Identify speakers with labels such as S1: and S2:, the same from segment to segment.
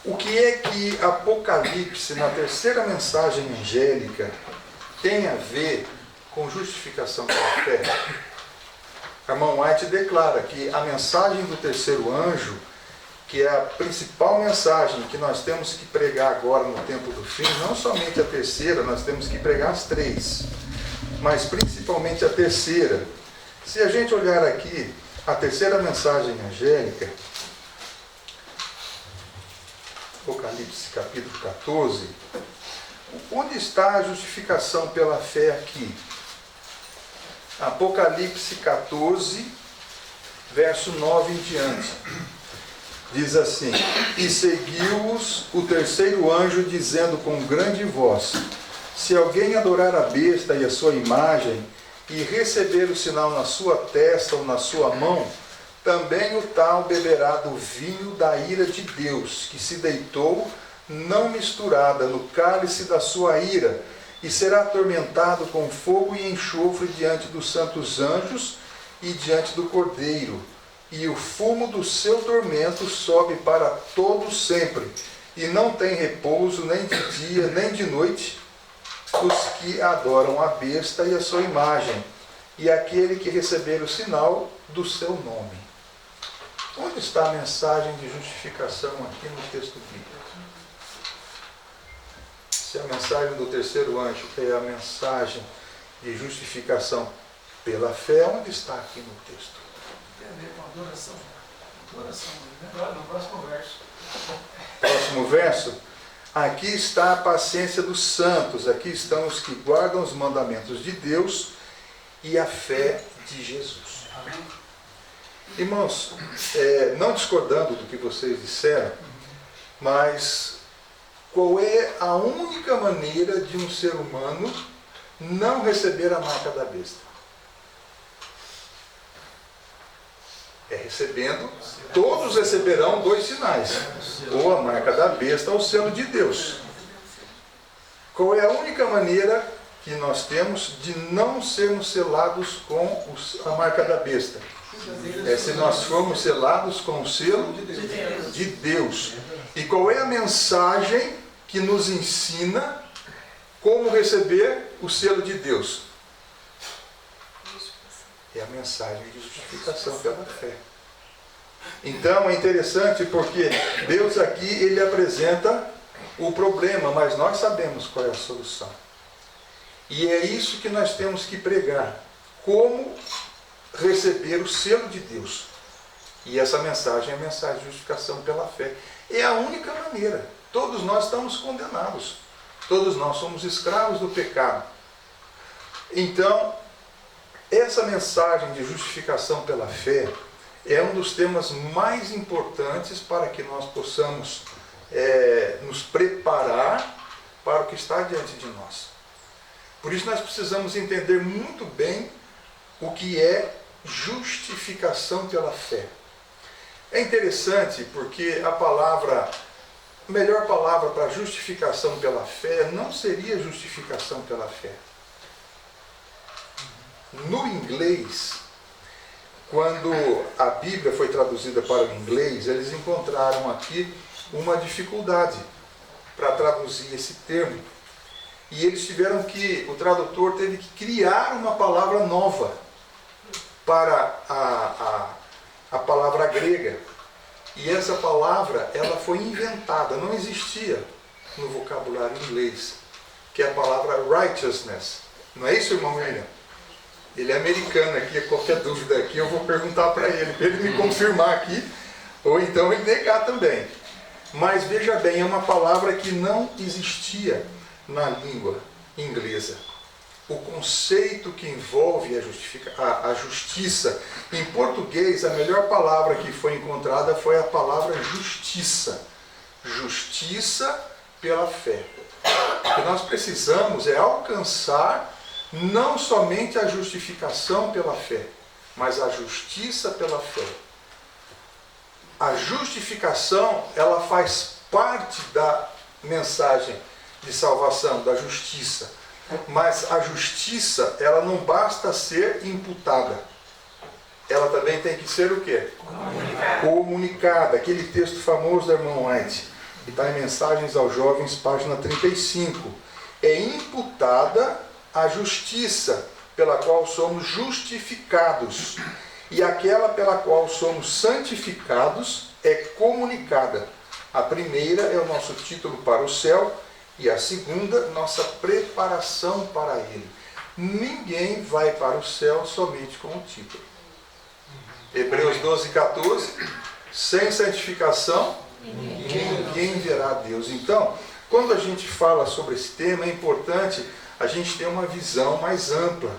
S1: O que é que Apocalipse, na terceira mensagem angélica, tem a ver com justificação pela fé? A irmã White declara que a mensagem do terceiro anjo, que é a principal mensagem que nós temos que pregar agora no tempo do fim, não somente a terceira, nós temos que pregar as três, mas principalmente a terceira. Se a gente olhar aqui a terceira mensagem angélica, Apocalipse capítulo 14, onde está a justificação pela fé aqui? Apocalipse 14, verso 9 em diante. Diz assim: E seguiu-os o terceiro anjo, dizendo com grande voz: Se alguém adorar a besta e a sua imagem, e receber o sinal na sua testa ou na sua mão, também o tal beberá do vinho da ira de Deus, que se deitou, não misturada, no cálice da sua ira, e será atormentado com fogo e enxofre diante dos santos anjos e diante do Cordeiro. E o fumo do seu tormento sobe para todo sempre, e não tem repouso nem de dia nem de noite os que adoram a besta e a sua imagem, e aquele que receber o sinal do seu nome. Onde está a mensagem de justificação aqui no texto bíblico? Se a mensagem do terceiro anjo é a mensagem de justificação pela fé, onde está aqui no texto?
S2: Tem a ver com adoração. Adoração, né? No próximo verso.
S1: Próximo verso. Aqui está a paciência dos santos, aqui estão os que guardam os mandamentos de Deus e a fé de Jesus.
S2: Amém.
S1: Irmãos, não discordando do que vocês disseram, mas qual é a única maneira de um ser humano não receber a marca da besta? É recebendo, todos receberão dois sinais, ou a marca da besta ou o selo de Deus. Qual é a única maneira que nós temos de não sermos selados com a marca da besta? É se nós formos selados com o selo de Deus. E qual é a mensagem que nos ensina como receber o selo de Deus? É a mensagem de justificação pela fé. Então é interessante porque Deus aqui ele apresenta o problema, mas nós sabemos qual é a solução. E é isso que nós temos que pregar. Como receber o selo de Deus. E essa mensagem é a mensagem de justificação pela fé. É a única maneira. Todos nós estamos condenados. Todos nós somos escravos do pecado. Então, essa mensagem de justificação pela fé é um dos temas mais importantes para que nós possamos nos preparar para o que está diante de nós. Por isso nós precisamos entender muito bem o que é justificação pela fé. É interessante porque a melhor palavra para justificação pela fé não seria justificação pela fé. No inglês, quando a Bíblia foi traduzida para o inglês, eles encontraram aqui uma dificuldade para traduzir esse termo. E eles o tradutor teve que criar uma palavra nova para a palavra grega. E essa palavra, ela foi inventada, não existia no vocabulário inglês, que é a palavra righteousness. Não é isso, irmão William? Ele é americano aqui, qualquer dúvida aqui eu vou perguntar para ele me confirmar aqui, ou então ele negar também. Mas veja bem, é uma palavra que não existia na língua inglesa. O conceito que envolve a justiça. Em português, a melhor palavra que foi encontrada foi a palavra justiça. Justiça pela fé. O que nós precisamos é alcançar não somente a justificação pela fé, mas a justiça pela fé. A justificação, ela faz parte da mensagem de salvação, da justiça. Mas a justiça, ela não basta ser imputada. Ela também tem que ser o quê? Comunicada. Aquele texto famoso da irmã White. E está em Mensagens aos Jovens, página 35. É imputada a justiça pela qual somos justificados, e aquela pela qual somos santificados é comunicada. A primeira é o nosso título para o céu, e a segunda, nossa preparação para ele. Ninguém vai para o céu somente com o título. Hebreus 12, 14. Sem santificação, ninguém verá a Deus. Então, quando a gente fala sobre esse tema, é importante a gente ter uma visão mais ampla.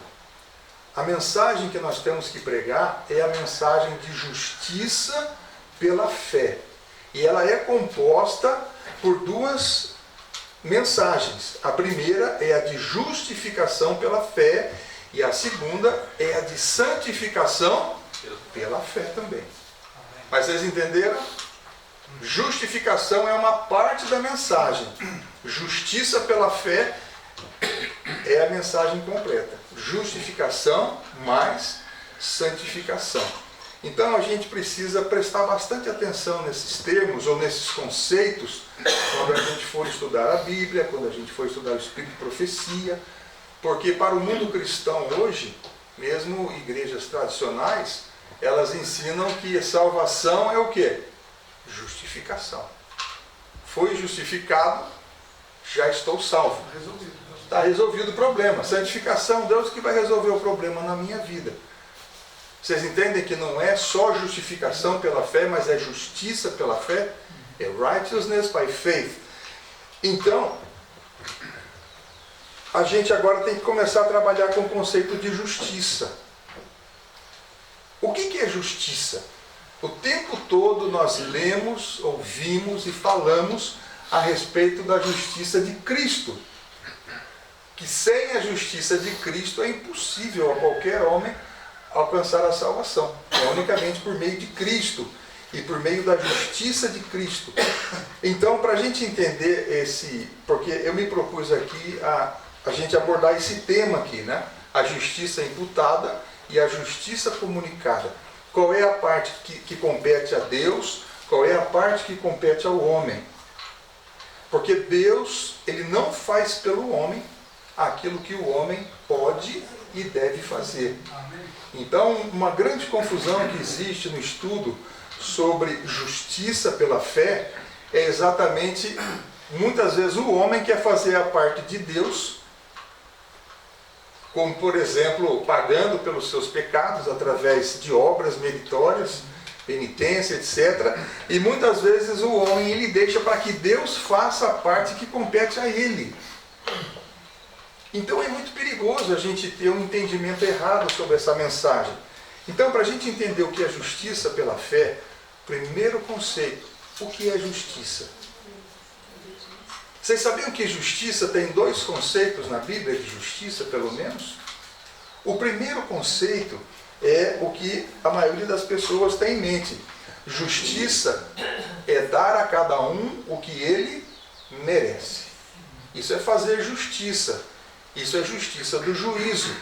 S1: A mensagem que nós temos que pregar é a mensagem de justiça pela fé. E ela é composta por duas mensagens. A primeira é a de justificação pela fé, e a segunda é a de santificação pela fé também. Mas vocês entenderam? Justificação é uma parte da mensagem. Justiça pela fé é a mensagem completa. Justificação mais santificação. Então a gente precisa prestar bastante atenção nesses termos ou nesses conceitos quando a gente for estudar a Bíblia, quando a gente for estudar o Espírito de Profecia, porque para o mundo cristão hoje, mesmo igrejas tradicionais, elas ensinam que salvação é o quê? Justificação. Fui justificado, já estou salvo. Está resolvido o problema. Santificação, Deus que vai resolver o problema na minha vida. Vocês entendem que não é só justificação pela fé, mas é justiça pela fé? É righteousness by faith. Então, a gente agora tem que começar a trabalhar com o conceito de justiça. O que é justiça? O tempo todo nós lemos, ouvimos e falamos a respeito da justiça de Cristo. Que sem a justiça de Cristo é impossível a qualquer homem alcançar a salvação. É unicamente por meio de Cristo e por meio da justiça de Cristo. Então, para a gente entender porque eu me propus aqui a gente abordar esse tema aqui, né? A justiça imputada e a justiça comunicada. Qual é a parte que compete a Deus? Qual é a parte que compete ao homem? Porque Deus, ele não faz pelo homem aquilo que o homem pode e deve fazer. Então, uma grande confusão que existe no estudo sobre justiça pela fé é exatamente, muitas vezes o homem quer fazer a parte de Deus, como por exemplo, pagando pelos seus pecados através de obras meritórias, penitência, etc. E muitas vezes o homem ele deixa para que Deus faça a parte que compete a ele. Então é muito perigoso a gente ter um entendimento errado sobre essa mensagem. Então, para a gente entender o que é justiça pela fé, primeiro conceito, o que é justiça? Vocês sabiam que justiça tem dois conceitos na Bíblia de justiça, pelo menos? O primeiro conceito é o que a maioria das pessoas tem em mente. Justiça é dar a cada um o que ele merece. Isso é fazer justiça. Isso é justiça do juízo.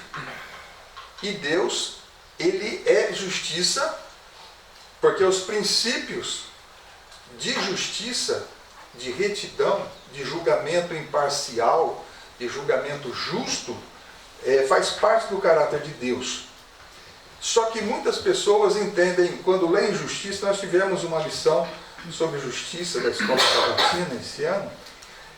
S1: E Deus, ele é justiça, porque os princípios de justiça, de retidão, de julgamento imparcial, de julgamento justo, faz parte do caráter de Deus. Só que muitas pessoas entendem, quando leem justiça, nós tivemos uma lição sobre justiça da Escola Sabatina esse ano,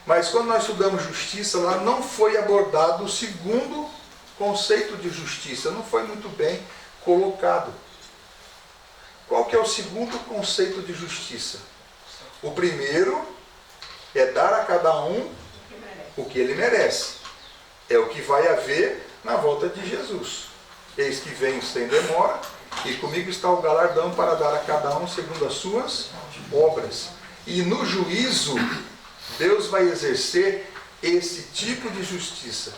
S1: mas quando nós estudamos justiça, lá não foi abordado o segundo conceito de justiça, não foi muito bem colocado. Qual que é o segundo conceito de justiça? O primeiro é dar a cada um o que ele merece. É o que vai haver na volta de Jesus. Eis que venho sem demora, e comigo está o galardão para dar a cada um segundo as suas obras. E no juízo, Deus vai exercer esse tipo de justiça.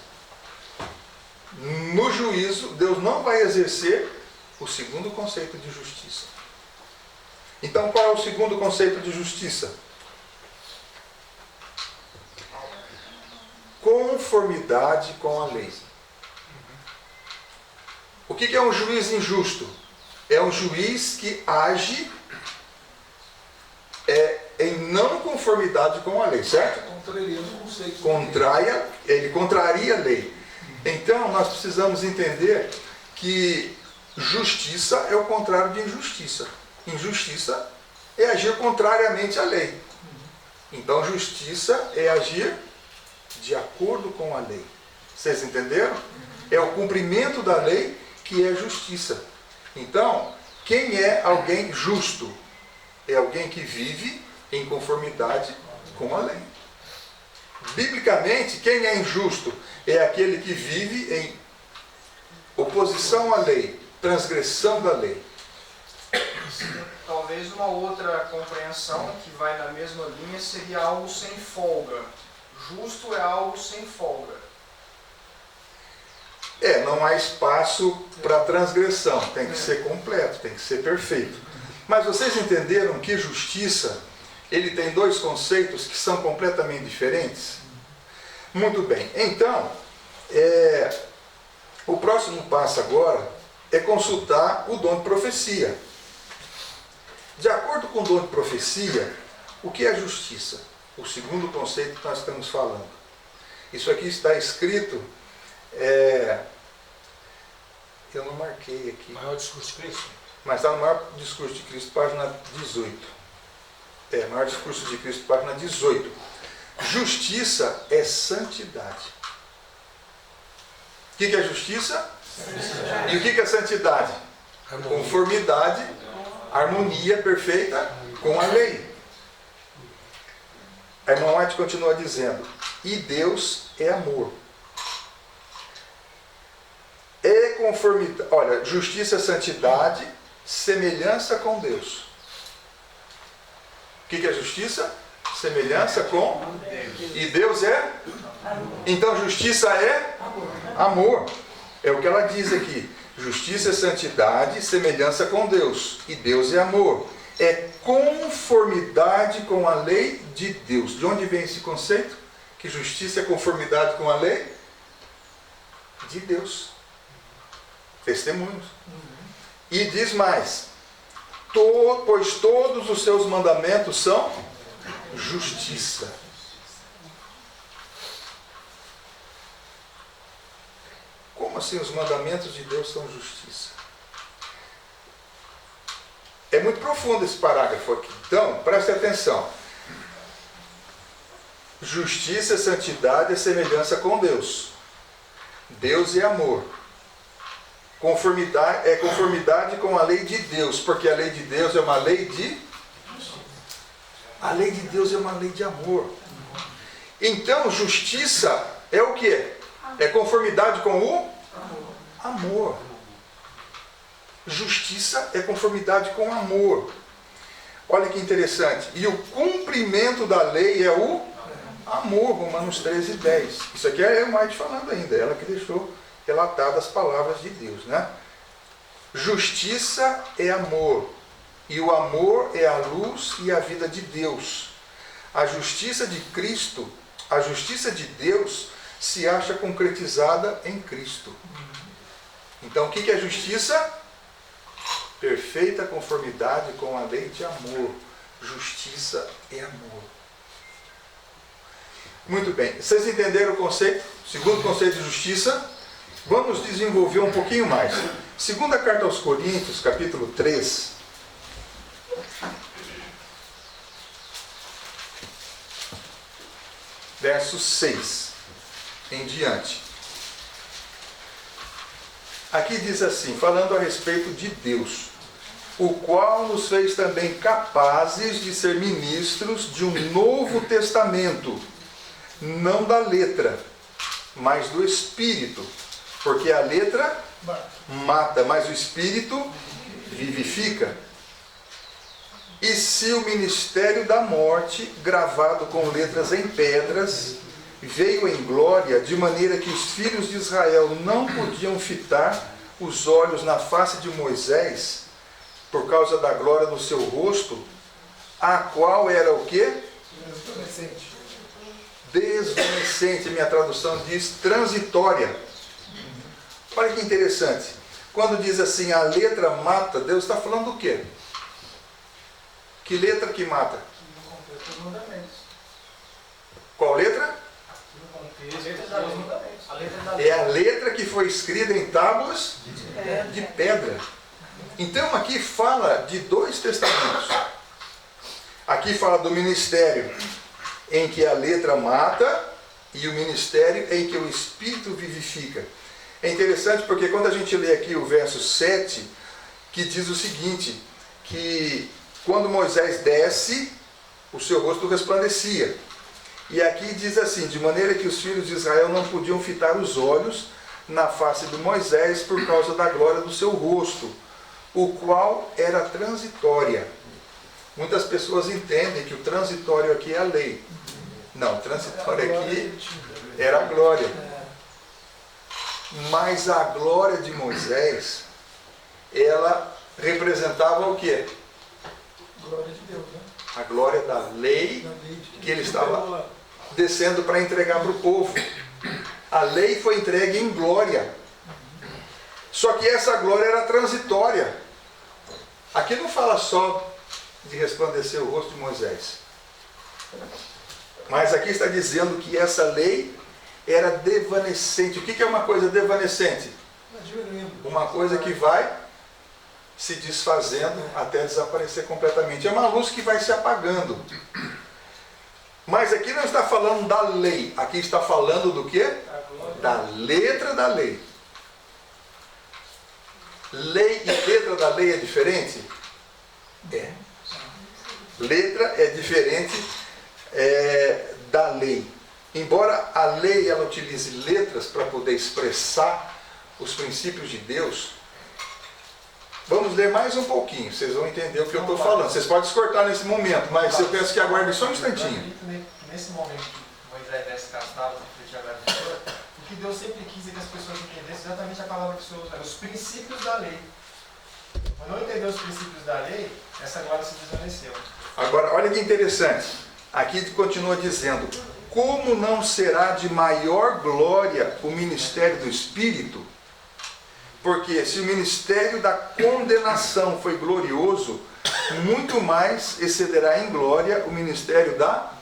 S1: No juízo, Deus não vai exercer o segundo conceito de justiça. Então, qual é o segundo conceito de justiça? Conformidade com a lei. O que é um juiz injusto? É um juiz que age em não conformidade conformidade com a lei, certo?
S2: Contraria os conceitos.
S1: Ele contraria a lei. Então, nós precisamos entender que justiça é o contrário de injustiça. Injustiça é agir contrariamente à lei. Então, justiça é agir de acordo com a lei. Vocês entenderam? É o cumprimento da lei que é justiça. Então, quem é alguém justo? É alguém que vive em conformidade com a lei. Biblicamente, quem é injusto? É aquele que vive em oposição à lei, transgressão da lei.
S3: Talvez uma outra compreensão que vai na mesma linha seria algo sem folga. Justo é algo sem folga.
S1: Não há espaço para transgressão, tem que ser completo, tem que ser perfeito. Mas vocês entenderam que justiça, ele tem dois conceitos que são completamente diferentes? Muito bem, então, o próximo passo agora é consultar o dom de profecia. De acordo com o dom de profecia, o que é justiça? O segundo conceito que nós estamos falando. Isso aqui está escrito, eu não marquei aqui.
S2: Maior discurso de Cristo.
S1: Mas está no Maior Discurso de Cristo, página 18. Maior Discurso de Cristo, página 18. Justiça é santidade. O que é justiça? Santidade. E o que é santidade? Harmonia. Conformidade, harmonia perfeita com a lei. A irmã White continua dizendo, e Deus é amor. É conformidade, olha, justiça é santidade, semelhança com Deus. O que é justiça? Semelhança com Deus. E Deus é? Então justiça é? Amor. É o que ela diz aqui. Justiça é santidade, semelhança com Deus. E Deus é amor. É conformidade com a lei de Deus. De onde vem esse conceito? Que justiça é conformidade com a lei? De Deus. Testemunhos. E diz mais, pois todos os seus mandamentos são justiça. Como assim os mandamentos de Deus são justiça? É muito profundo esse parágrafo aqui. Então, preste atenção. Justiça é santidade, é semelhança com Deus. Deus é amor. Conformidade é conformidade com a lei de Deus, porque a lei de Deus é uma lei de... A lei de Deus é uma lei de amor. Então, justiça é o quê? É conformidade com o amor. Justiça é conformidade com amor. Olha que interessante. E o cumprimento da lei é o amor, Romanos 13:10. Isso aqui é a White falando ainda, ela que deixou relatadas as palavras de Deus, né? Justiça é amor, e o amor é a luz e a vida de Deus. A justiça de Cristo, a justiça de Deus se acha concretizada em Cristo. Então o que é justiça? Perfeita conformidade com a lei de amor. Justiça é amor. Muito bem, vocês entenderam o conceito? Segundo conceito de justiça? Vamos desenvolver um pouquinho mais. Segunda carta aos Coríntios, capítulo 3. Verso 6 em diante. Aqui diz assim, falando a respeito de Deus, o qual nos fez também capazes de ser ministros de um novo testamento, não da letra, mas do Espírito. Porque a letra mata, mas o Espírito vivifica. E se o ministério da morte, gravado com letras em pedras, veio em glória, de maneira que os filhos de Israel não podiam fitar os olhos na face de Moisés, por causa da glória do seu rosto, a qual era o quê? Desvanecente. Minha tradução diz transitória. Olha que interessante. Quando diz assim, a letra mata, Deus está falando do quê? Que letra que mata?
S3: Não completa os mandamentos.
S1: a letra que foi escrita em tábuas de pedra. Então aqui fala de dois testamentos. Aqui fala do ministério em que a letra mata e o ministério em que o Espírito vivifica. É interessante porque quando a gente lê aqui o verso 7, que diz o seguinte, que quando Moisés desce, o seu rosto resplandecia. E aqui diz assim, de maneira que os filhos de Israel não podiam fitar os olhos na face de Moisés por causa da glória do seu rosto, o qual era transitória. Muitas pessoas entendem que o transitório aqui é a lei. Não, o transitório aqui era a glória. Mas a glória de Moisés, ela representava o quê?
S2: Glória de Deus, né?
S1: A glória da lei que ele estava descendo para entregar para o povo. A lei foi entregue em glória. Só que essa glória era transitória. Aqui não fala só de resplandecer o rosto de Moisés. Mas aqui está dizendo que essa lei era devanecente. O que é uma coisa devanecente? Uma coisa que vai se desfazendo até desaparecer completamente. É uma luz que vai se apagando. Mas aqui não está falando da lei. Aqui está falando do quê? Da letra da lei. Lei e letra da lei é diferente? É. Letra é diferente da lei. Embora a lei ela utilize letras para poder expressar os princípios de Deus, vamos ler mais um pouquinho, vocês vão entender o que eu estou falando. Vocês podem se cortar nesse momento, mas eu peço que aguardem só um instantinho.
S4: Nesse momento que Moisés desce com as tábuas e refletir a glória de Deus, o que Deus sempre quis é que as pessoas entendessem exatamente a palavra que o Senhor usa, os princípios da lei. Mas não entender os princípios da lei, essa glória se desvaneceu.
S1: Agora, olha que interessante. Aqui continua dizendo: como não será de maior glória o ministério do Espírito? Porque se o ministério da condenação foi glorioso, muito mais excederá em glória o ministério da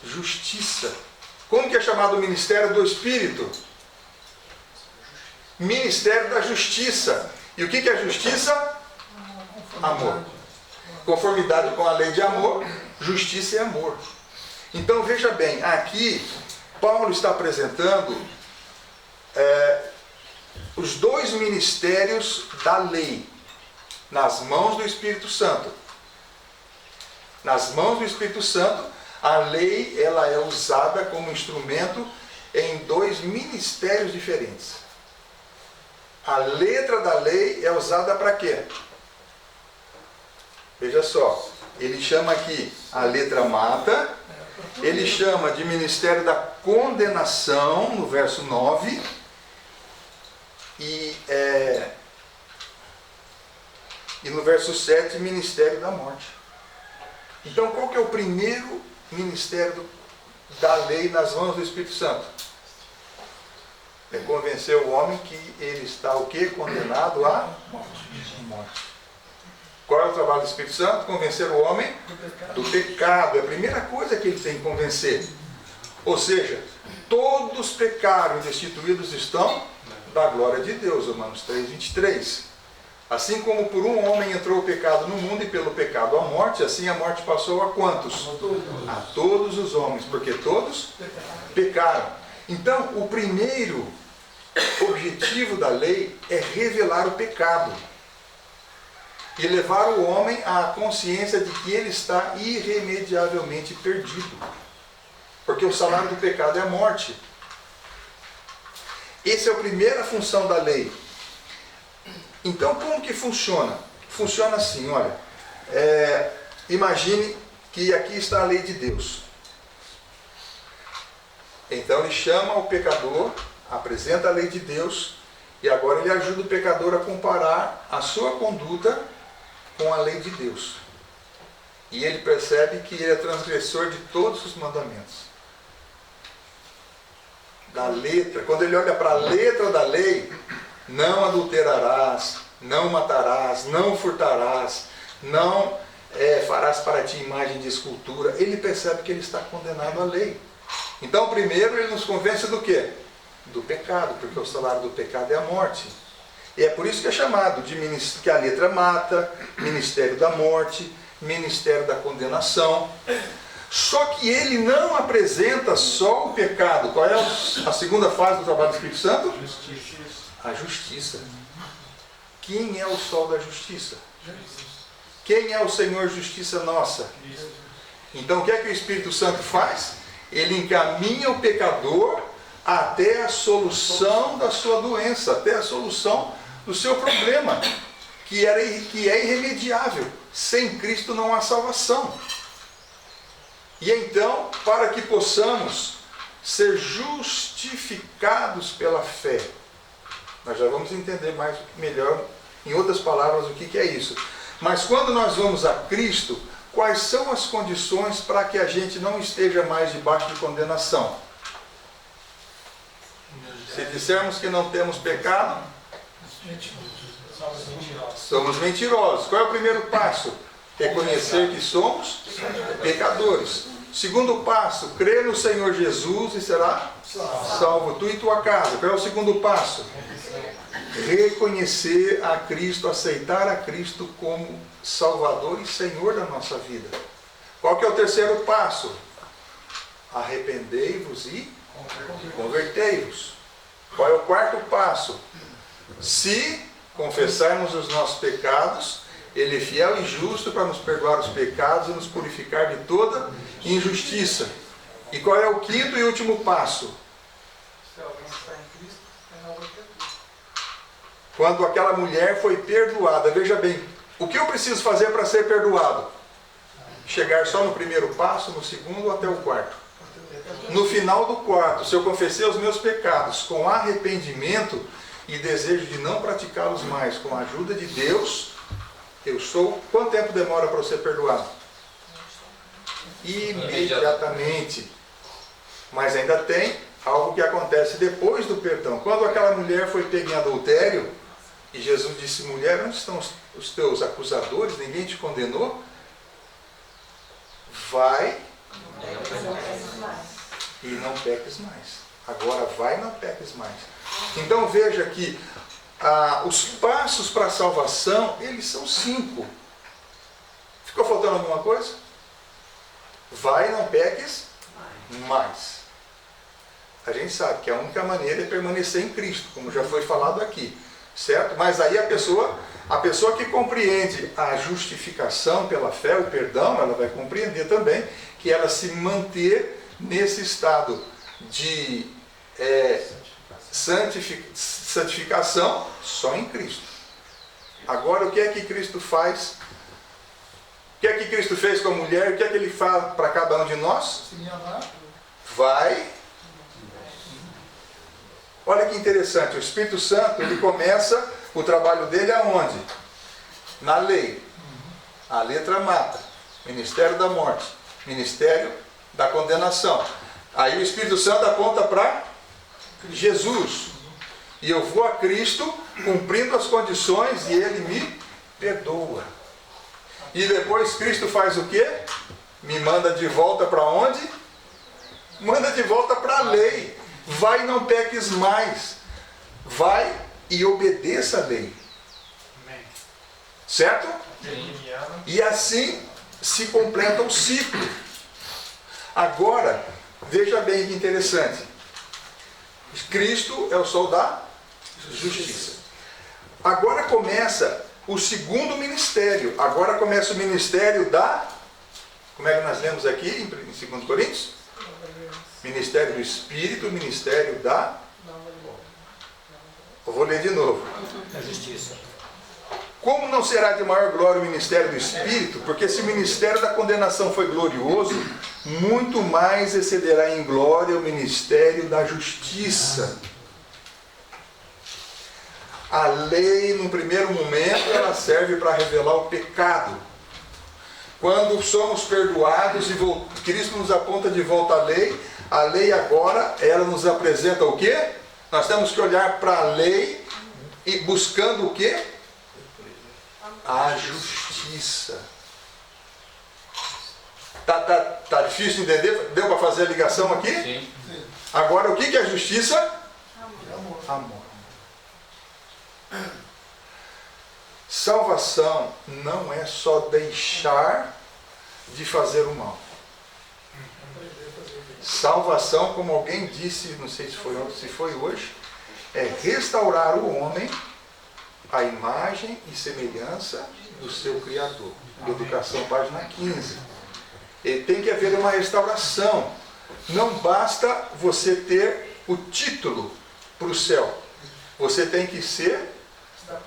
S1: justiça. Como que é chamado o ministério do Espírito? Ministério da justiça. E o que é justiça? Amor. Conformidade com a lei de amor, justiça e amor. Então veja bem, aqui Paulo está apresentando os dois ministérios da lei nas mãos do Espírito Santo. Nas mãos do Espírito Santo, a lei ela é usada como instrumento em dois ministérios diferentes. A letra da lei é usada para quê? Veja só, ele chama aqui a letra mata, ele chama de ministério da condenação, no verso 9, e no verso 7, ministério da morte. Então, qual que é o primeiro ministério da lei nas mãos do Espírito Santo? É convencer o homem que ele está o quê? Condenado à morte. Qual é o trabalho do Espírito Santo? Convencer o homem do pecado. É a primeira coisa que ele tem que convencer. Ou seja, todos pecaram e destituídos estão da glória de Deus. Romanos 3:23. Assim como por um homem entrou o pecado no mundo e pelo pecado a morte, assim a morte passou a quantos? A todos os homens, porque todos pecaram. Então, o primeiro objetivo da lei é revelar o pecado e levar o homem à consciência de que ele está irremediavelmente perdido. Porque o salário do pecado é a morte. Essa é a primeira função da lei. Então, como que funciona? Funciona assim, olha. Imagine que aqui está a lei de Deus. Então, ele chama o pecador, apresenta a lei de Deus, e agora ele ajuda o pecador a comparar a sua conduta com a lei de Deus. E ele percebe que ele é transgressor de todos os mandamentos. Da letra, quando ele olha para a letra da lei, não adulterarás, não matarás, não furtarás, não farás para ti imagem de escultura, ele percebe que ele está condenado à lei. Então, primeiro ele nos convence do quê? do pecado, porque o salário do pecado é a morte. E é por isso que é chamado de ministério, que a letra mata, ministério da morte, ministério da condenação. Só que ele não apresenta só o pecado. Qual é a segunda fase do trabalho do Espírito Santo? A justiça. Quem é o sol da justiça? Quem é o Senhor justiça nossa? Então o que é que o Espírito Santo faz? Ele encaminha o pecador até a solução da sua doença, até a solução do seu problema, que é irremediável. Sem Cristo não há salvação. E então, para que possamos ser justificados pela fé, nós já vamos entender mais melhor, em outras palavras, o que é isso. Mas quando nós vamos a Cristo, quais são as condições para que a gente não esteja mais debaixo de condenação? Se dissermos que não temos pecado, somos mentirosos. Qual é o primeiro passo? Reconhecer que somos pecadores. Segundo passo, crer no Senhor Jesus e será salvo tu e tua casa. Qual é o segundo passo? Reconhecer a Cristo, aceitar a Cristo como Salvador e Senhor da nossa vida. Qual que é o terceiro passo? Arrependei-vos e convertei-vos. Qual é o quarto passo? Se confessarmos os nossos pecados, Ele é fiel e justo para nos perdoar os pecados e nos purificar de toda injustiça. E qual é o quinto e último passo?
S2: Se alguém está em Cristo, é nova criatura.
S1: Quando aquela mulher foi perdoada, veja bem, o que eu preciso fazer para ser perdoado? Chegar só no primeiro passo, no segundo até o quarto. No final do quarto, se eu confessei os meus pecados com arrependimento e desejo de não praticá-los mais, com a ajuda de Deus, eu sou... Quanto tempo demora para eu ser perdoado? Imediatamente. Mas ainda tem algo que acontece depois do perdão. Quando aquela mulher foi pega em adultério, e Jesus disse: mulher, onde estão os teus acusadores? Ninguém te condenou? Vai e não peques mais. Agora vai e não peques mais. Então veja que os passos para a salvação, eles são 5. Ficou faltando alguma coisa? Vai e não peques mais. A gente sabe que a única maneira é permanecer em Cristo, como já foi falado aqui, certo? Mas aí a pessoa que compreende a justificação pela fé, o perdão, ela vai compreender também que ela se manter nesse estado de santificação só em Cristo. Agora, o que é que Cristo faz? O que é que Cristo fez com a mulher? O que é que Ele faz para cada um de nós? Vai. Olha que interessante, o Espírito Santo, ele começa o trabalho dele aonde? Na lei. A letra mata. Ministério da morte. Ministério da condenação. Aí o Espírito Santo aponta para Jesus. E eu vou a Cristo cumprindo as condições e Ele me perdoa. E depois Cristo faz o quê? Me manda de volta para onde? Manda de volta para a lei. Vai e não peques mais. Vai e obedeça a lei. Certo? E assim se completa o ciclo. Agora, veja bem que interessante. Cristo é o sol da justiça. Agora começa o segundo ministério. Agora começa o ministério da... Como é que nós lemos aqui em 2 Coríntios? Ministério do Espírito, ministério da... Eu vou ler de novo.
S5: Da justiça.
S1: Como não será de maior glória o ministério do Espírito? Porque se o ministério da condenação foi glorioso, muito mais excederá em glória o ministério da justiça. A lei, no primeiro momento, ela serve para revelar o pecado. Quando somos perdoados e Cristo nos aponta de volta a lei agora, ela nos apresenta o quê? Nós temos que olhar para a lei e buscando o quê? A justiça. Tá difícil de entender? Deu para fazer a ligação aqui?
S5: Sim.
S1: Agora, o que é a justiça? amor. Salvação não é só deixar de fazer o mal. Salvação, como alguém disse, não sei se foi hoje, é restaurar o homem à imagem e semelhança do seu Criador. Educação, página 15. E tem que haver uma restauração. Não basta você ter o título para o céu. Você tem que ser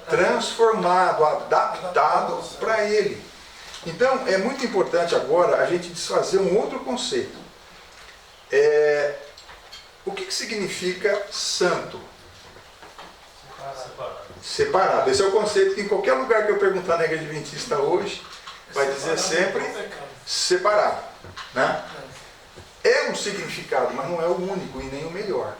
S1: transformado, adaptado para ele. Então, é muito importante agora a gente desfazer um outro conceito. O que significa santo? Separado. Esse é o conceito que em qualquer lugar que eu perguntar na igreja adventista hoje, vai dizer sempre separado. Né? É um significado, mas não é o único e nem o melhor.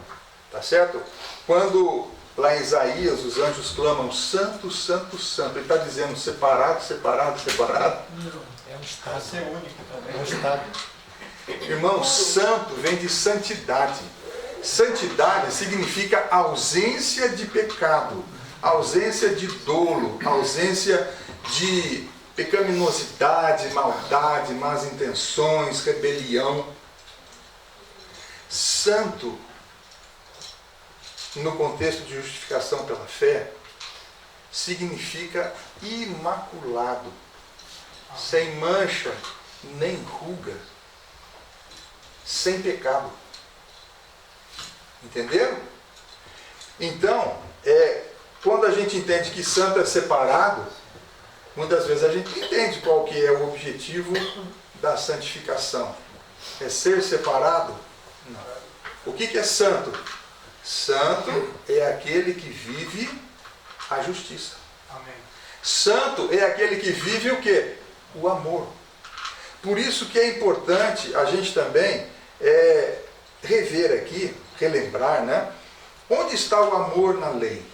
S1: Tá certo? Quando lá em Isaías os anjos clamam santo, santo, santo, ele está dizendo separado, separado, separado.
S2: Não.
S4: É um estado. Pode ser único também.
S2: É um estado.
S1: Irmão, santo vem de santidade. Santidade significa ausência de pecado, ausência de dolo, ausência de pecaminosidade, maldade, más intenções, rebelião. Santo, no contexto de justificação pela fé, significa imaculado, sem mancha, nem ruga, sem pecado. Entenderam? Então, quando a gente entende que santo é separado, muitas vezes a gente entende qual que é o objetivo da santificação. É ser separado? Não. O que é santo? Santo é aquele que vive a justiça.
S4: Amém.
S1: Santo é aquele que vive o quê? O amor. Por isso que é importante a gente também rever aqui, relembrar, né? Onde está o amor na lei?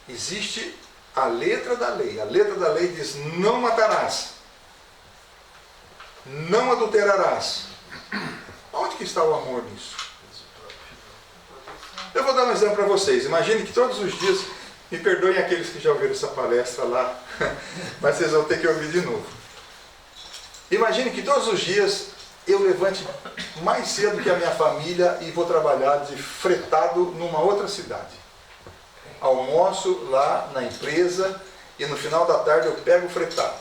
S1: Existe a letra da lei. A letra da lei diz: não matarás, não adulterarás. Onde que está o amor nisso? Eu vou dar um exemplo para vocês. Imagine que todos os dias, me perdoem aqueles que já ouviram essa palestra lá, mas vocês vão ter que ouvir de novo. Imagine que todos os dias eu levante mais cedo que a minha família e vou trabalhar de fretado numa outra cidade. Almoço lá na empresa e no final da tarde eu pego o fretado.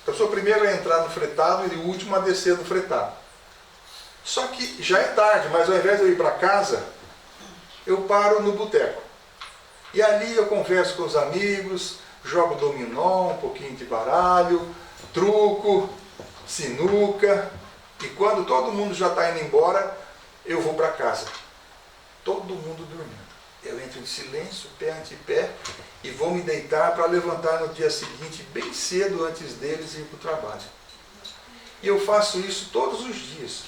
S1: Eu sou o primeiro a entrar no fretado e o último a descer do fretado. Só que já é tarde, mas ao invés de eu ir para casa, eu paro no boteco. E ali eu converso com os amigos, jogo dominó, um pouquinho de baralho, truco, sinuca. E quando todo mundo já está indo embora, eu vou para casa. Todo mundo dormindo. Eu entro em silêncio, pé ante pé, e vou me deitar para levantar no dia seguinte, bem cedo antes deles ir para o trabalho. E eu faço isso todos os dias.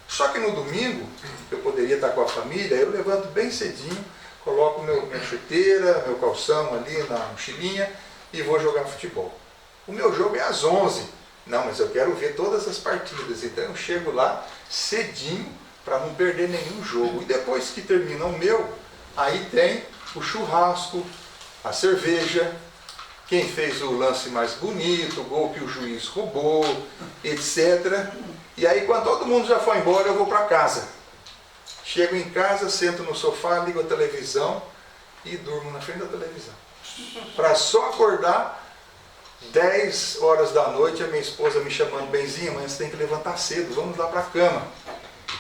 S1: Só que no domingo, eu poderia estar com a família, eu levanto bem cedinho, coloco minha chuteira, meu calção ali na mochilinha e vou jogar futebol. O meu jogo é às 11. Não, mas eu quero ver todas as partidas. Então eu chego lá cedinho para não perder nenhum jogo. E depois que termina o meu, aí tem o churrasco, a cerveja, quem fez o lance mais bonito, o gol que o juiz roubou, etc. E aí quando todo mundo já foi embora, eu vou para casa. Chego em casa, sento no sofá, ligo a televisão e durmo na frente da televisão. Para só acordar 10 horas da noite, a minha esposa me chamando: Benzinha, amanhã você tem que levantar cedo, vamos lá para a cama.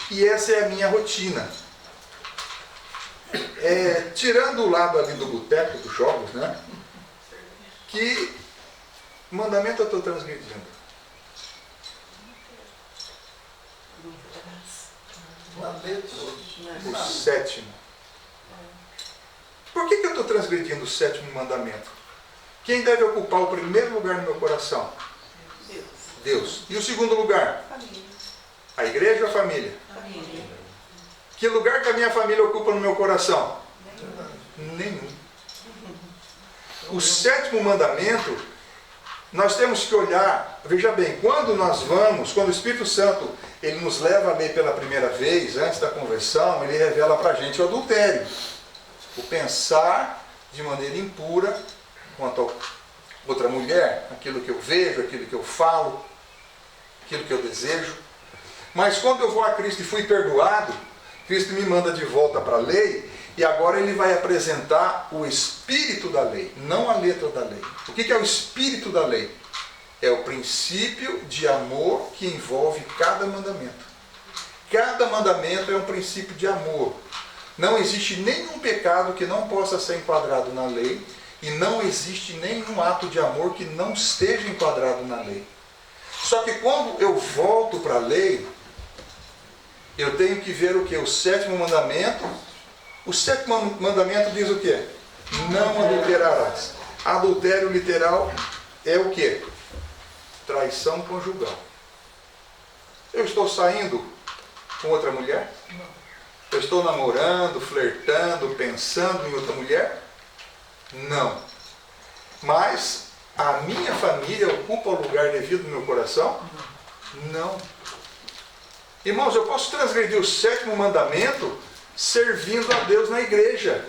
S1: E essa é a minha rotina. Tirando o lado ali do boteco, dos jogos, né? Que mandamento eu estou transgredindo? O sétimo. Por que eu estou transgredindo o sétimo mandamento? Quem deve ocupar o primeiro lugar no meu coração?
S5: Deus.
S1: Deus. E o segundo lugar?
S5: Família.
S1: A igreja ou a família?
S5: Família.
S1: Que lugar que a minha família ocupa no meu coração? Nenhum. O sétimo mandamento nós temos que olhar, veja bem, quando o Espírito Santo ele nos leva a lei pela primeira vez, antes da conversão, ele revela para a gente o adultério. O pensar de maneira impura quanto a outra mulher, aquilo que eu vejo, aquilo que eu falo, aquilo que eu desejo. Mas quando eu vou a Cristo e fui perdoado, Cristo me manda de volta para a lei, e agora ele vai apresentar o espírito da lei, não a letra da lei. O que é o espírito da lei? É o princípio de amor que envolve cada mandamento. Cada mandamento é um princípio de amor. Não existe nenhum pecado que não possa ser enquadrado na lei, e não existe nenhum ato de amor que não esteja enquadrado na lei. Só que quando eu volto para a lei, eu tenho que ver o que? O 7º mandamento. O 7º mandamento diz o que? Não adulterarás. Adultério literal é o que? Traição conjugal. Eu estou saindo com outra mulher? Eu estou namorando, flertando, pensando em outra mulher? Não. Mas a minha família ocupa o lugar devido no meu coração? Não. Irmãos, eu posso transgredir o 7º mandamento servindo a Deus na igreja.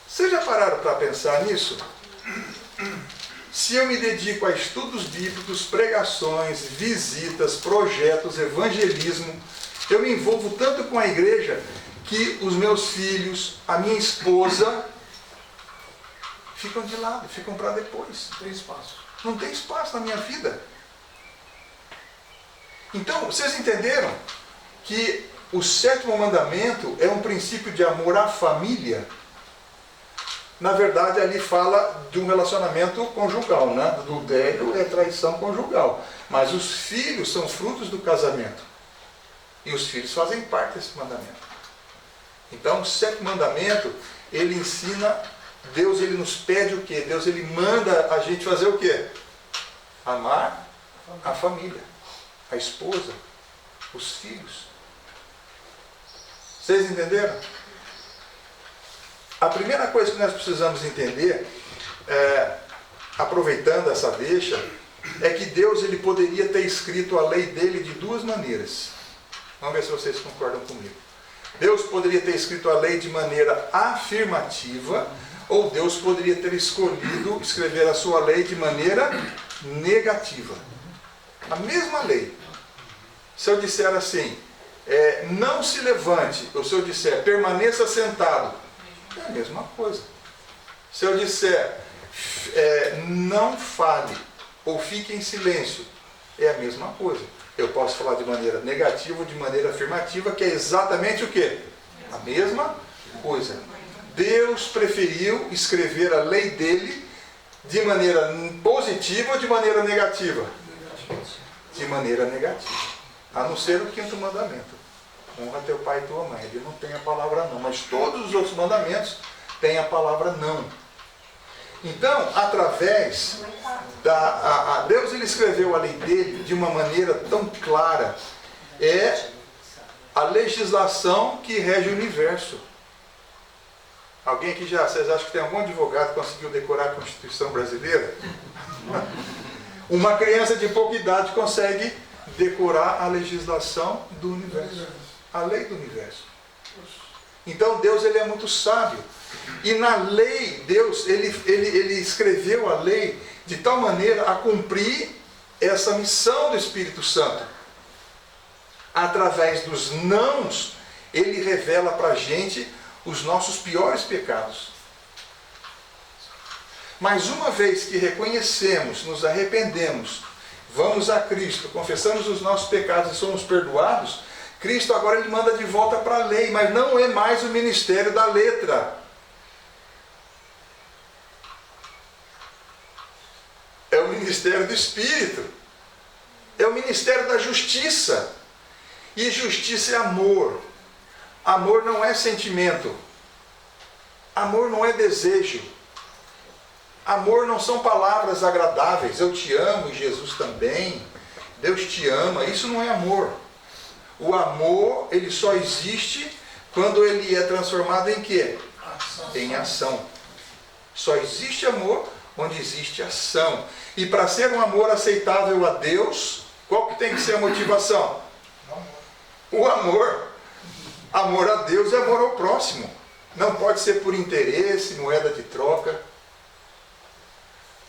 S1: Vocês já pararam para pensar nisso? Se eu me dedico a estudos bíblicos, pregações, visitas, projetos, evangelismo, eu me envolvo tanto com a igreja que os meus filhos, a minha esposa, ficam de lado, ficam para depois.
S2: Não tem espaço.
S1: Não tem espaço na minha vida. Então, vocês entenderam que o 7º mandamento é um princípio de amor à família? Na verdade, ali fala de um relacionamento conjugal, né? Adultério é traição conjugal. Mas os filhos são frutos do casamento. E os filhos fazem parte desse mandamento. Então, o 7º mandamento, ele ensina, Deus ele nos pede o quê? Deus ele manda a gente fazer o quê? Amar a família, a esposa, os filhos. Vocês entenderam? A primeira coisa que nós precisamos entender, aproveitando essa deixa, é que Deus ele poderia ter escrito a lei dele de duas maneiras. Vamos ver se vocês concordam comigo. Deus poderia ter escrito a lei de maneira afirmativa, ou Deus poderia ter escolhido escrever a sua lei de maneira negativa. A mesma lei. Se eu disser assim, não se levante, ou se eu disser permaneça sentado, é a mesma coisa. Se eu disser não fale, ou fique em silêncio, é a mesma coisa. Eu posso falar de maneira negativa ou de maneira afirmativa, que é exatamente o quê? A mesma coisa. Deus preferiu escrever a lei dele de maneira positiva ou de maneira negativa? De maneira negativa. A não ser o 5º mandamento. Honra teu pai e tua mãe. Ele não tem a palavra não, mas todos os outros mandamentos têm a palavra não. Então, através Deus ele escreveu a lei dele de uma maneira tão clara. É a legislação que rege o universo. Alguém aqui vocês acham que tem algum advogado que conseguiu decorar a Constituição brasileira? Uma criança de pouca idade consegue decorar a legislação do universo. A lei do universo. Então Deus ele é muito sábio. E na lei, Deus ele escreveu a lei de tal maneira a cumprir essa missão do Espírito Santo. Através dos nãos, ele revela para a gente os nossos piores pecados. Mas uma vez que reconhecemos, nos arrependemos, vamos a Cristo, confessamos os nossos pecados e somos perdoados, Cristo agora ele manda de volta para a lei, mas não é mais o ministério da letra. É o ministério do Espírito. É o ministério da justiça. E justiça é amor. Amor não é sentimento. Amor não é desejo. Amor não são palavras agradáveis. Eu te amo, Jesus também. Deus te ama. Isso não é amor. O amor, ele só existe quando ele é transformado em quê? Em ação. Só existe amor onde existe ação. E para ser um amor aceitável a Deus, qual que tem que ser a motivação? O amor. Amor a Deus é amor ao próximo. Não pode ser por interesse, moeda de troca.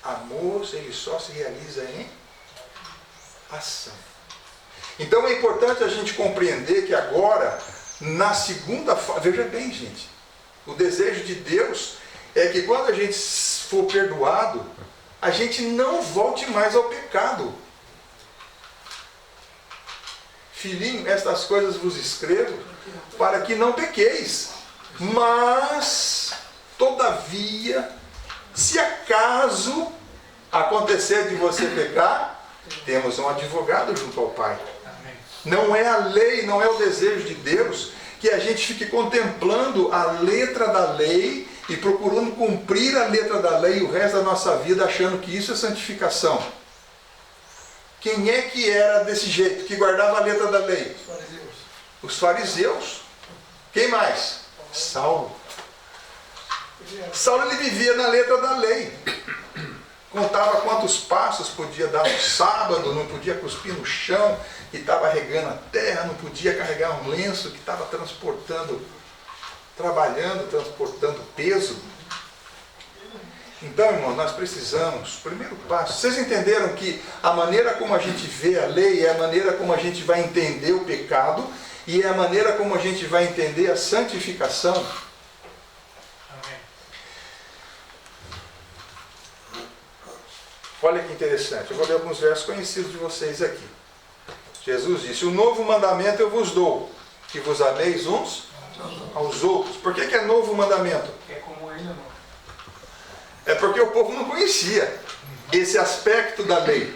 S1: Amor, ele só se realiza em ação. Então é importante a gente compreender que agora, na segunda fase, veja bem, gente, o desejo de Deus é que quando a gente for perdoado, a gente não volte mais ao pecado. Filhinho, estas coisas vos escrevo para que não pequeis. Mas, todavia, se acaso acontecer de você pecar, temos um advogado junto ao Pai. Não é a lei, não é o desejo de Deus que a gente fique contemplando a letra da lei e procurando cumprir a letra da lei o resto da nossa vida, achando que isso é santificação. Quem é que era desse jeito, que guardava a letra da lei?
S2: Os fariseus.
S1: Os fariseus. Quem mais? Saulo. Saulo, ele vivia na letra da lei. Contava quantos passos podia dar no sábado, não podia cuspir no chão, que estava regando a terra, não podia carregar um lenço, que estava transportando, trabalhando, transportando peso. Então, irmão, nós precisamos, primeiro passo, vocês entenderam que a maneira como a gente vê a lei é a maneira como a gente vai entender o pecado e é a maneira como a gente vai entender a santificação?
S4: Amém.
S1: Olha que interessante, eu vou ler alguns versos conhecidos de vocês aqui. Jesus disse: o novo mandamento eu vos dou, que vos ameis uns aos outros. Por que é novo mandamento?
S2: É como ele não.
S1: É porque o povo não conhecia esse aspecto da lei.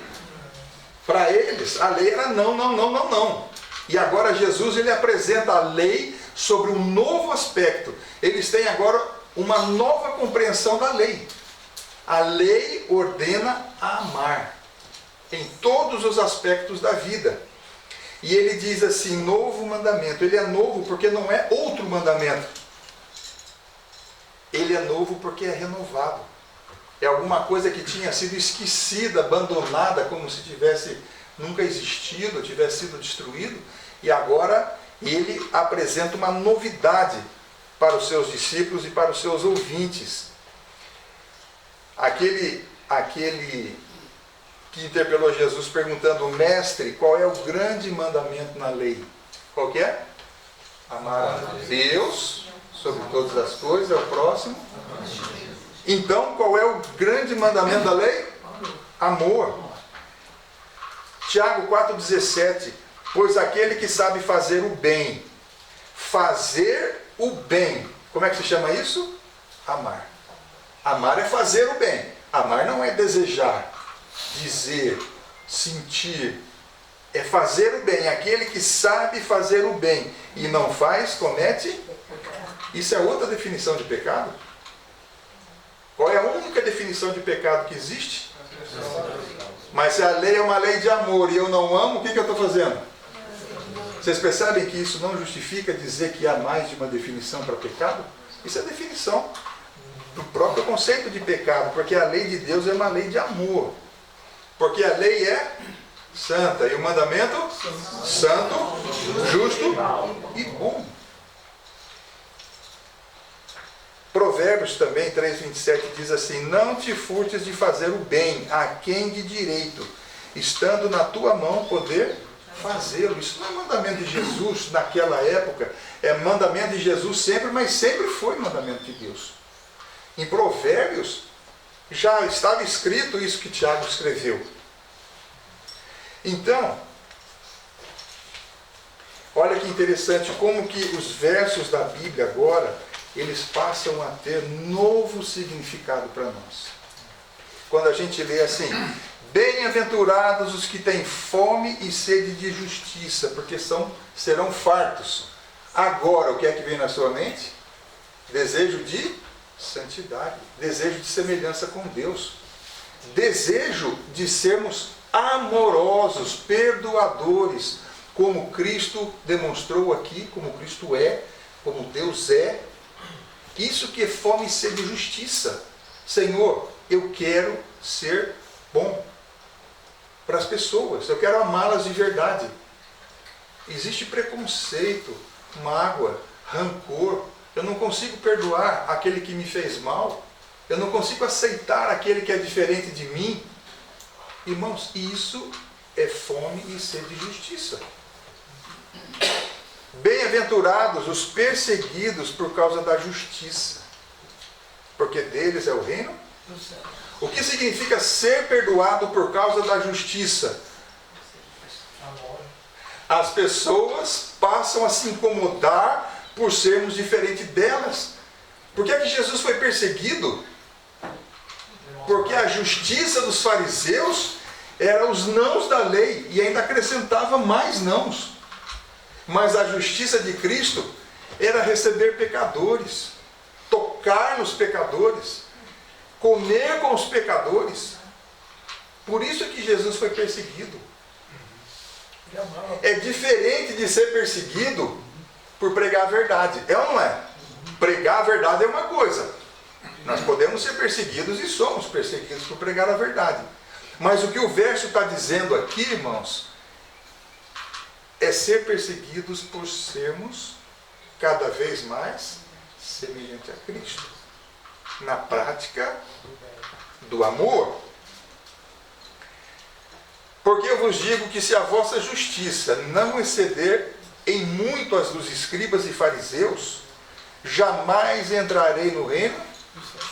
S1: Para eles, a lei era não, não, não, não, não. E agora Jesus, ele apresenta a lei sobre um novo aspecto. Eles têm agora uma nova compreensão da lei. A lei ordena a amar em todos os aspectos da vida. E ele diz assim, novo mandamento. Ele é novo porque não é outro mandamento. Ele é novo porque é renovado. É alguma coisa que tinha sido esquecida, abandonada, como se tivesse nunca existido, tivesse sido destruído. E agora ele apresenta uma novidade para os seus discípulos e para os seus ouvintes. Aquele que interpelou Jesus perguntando, mestre, qual é o grande mandamento na lei? Qual que é? Amar a Deus sobre todas as coisas, é o próximo. Então, qual é o grande mandamento da lei? Amor. Tiago 4,17. Pois aquele que sabe fazer o bem, como é que se chama isso? Amar. Amar é fazer o bem. Amar não é desejar, dizer, sentir. É fazer o bem. Aquele que sabe fazer o bem e não faz, comete. Isso é outra definição de pecado? Qual é a única definição de pecado que existe? Mas se a lei é uma lei de amor e eu não amo, o que eu estou fazendo? Vocês percebem que isso não justifica dizer que há mais de uma definição para pecado? Isso é definição do próprio conceito de pecado, porque a lei de Deus é uma lei de amor. Porque a lei é santa e o mandamento santo, justo e bom. Provérbios também, 3,27, diz assim, não te furtes de fazer o bem a quem de direito, estando na tua mão poder fazê-lo. Isso não é mandamento de Jesus naquela época, é mandamento de Jesus sempre, mas sempre foi mandamento de Deus. Em Provérbios já estava escrito isso que Tiago escreveu. Então, olha que interessante como que os versos da Bíblia agora, eles passam a ter novo significado para nós. Quando a gente lê assim, bem-aventurados os que têm fome e sede de justiça, porque serão fartos. Agora, o que é que vem na sua mente? Desejo de santidade, desejo de semelhança com Deus, desejo de sermos amorosos, perdoadores, como Cristo demonstrou aqui, como Cristo é, como Deus é. Isso que é fome e sede de justiça. Senhor, eu quero ser bom para as pessoas, eu quero amá-las de verdade. Existe preconceito, mágoa, rancor. Eu não consigo perdoar aquele que me fez mal. Eu não consigo aceitar aquele que é diferente de mim. Irmãos, isso é fome e sede de justiça. Bem-aventurados os perseguidos por causa da justiça, porque deles é o reino
S2: Do céu.
S1: O que significa ser perdoado por causa da justiça? As pessoas passam a se incomodar por sermos diferentes delas. Por que é que Jesus foi perseguido? Porque a justiça dos fariseus era os nãos da lei e ainda acrescentava mais nãos. Mas a justiça de Cristo era receber pecadores, tocar nos pecadores, comer com os pecadores. Por isso que Jesus foi perseguido. É diferente de ser perseguido por pregar a verdade. É ou não é? Pregar a verdade é uma coisa. Nós podemos ser perseguidos e somos perseguidos por pregar a verdade. Mas o que o verso está dizendo aqui, irmãos, é ser perseguidos por sermos cada vez mais semelhante a Cristo. Na prática do amor. Porque eu vos digo que se a vossa justiça não exceder em muito as dos escribas e fariseus, jamais entrarei no reino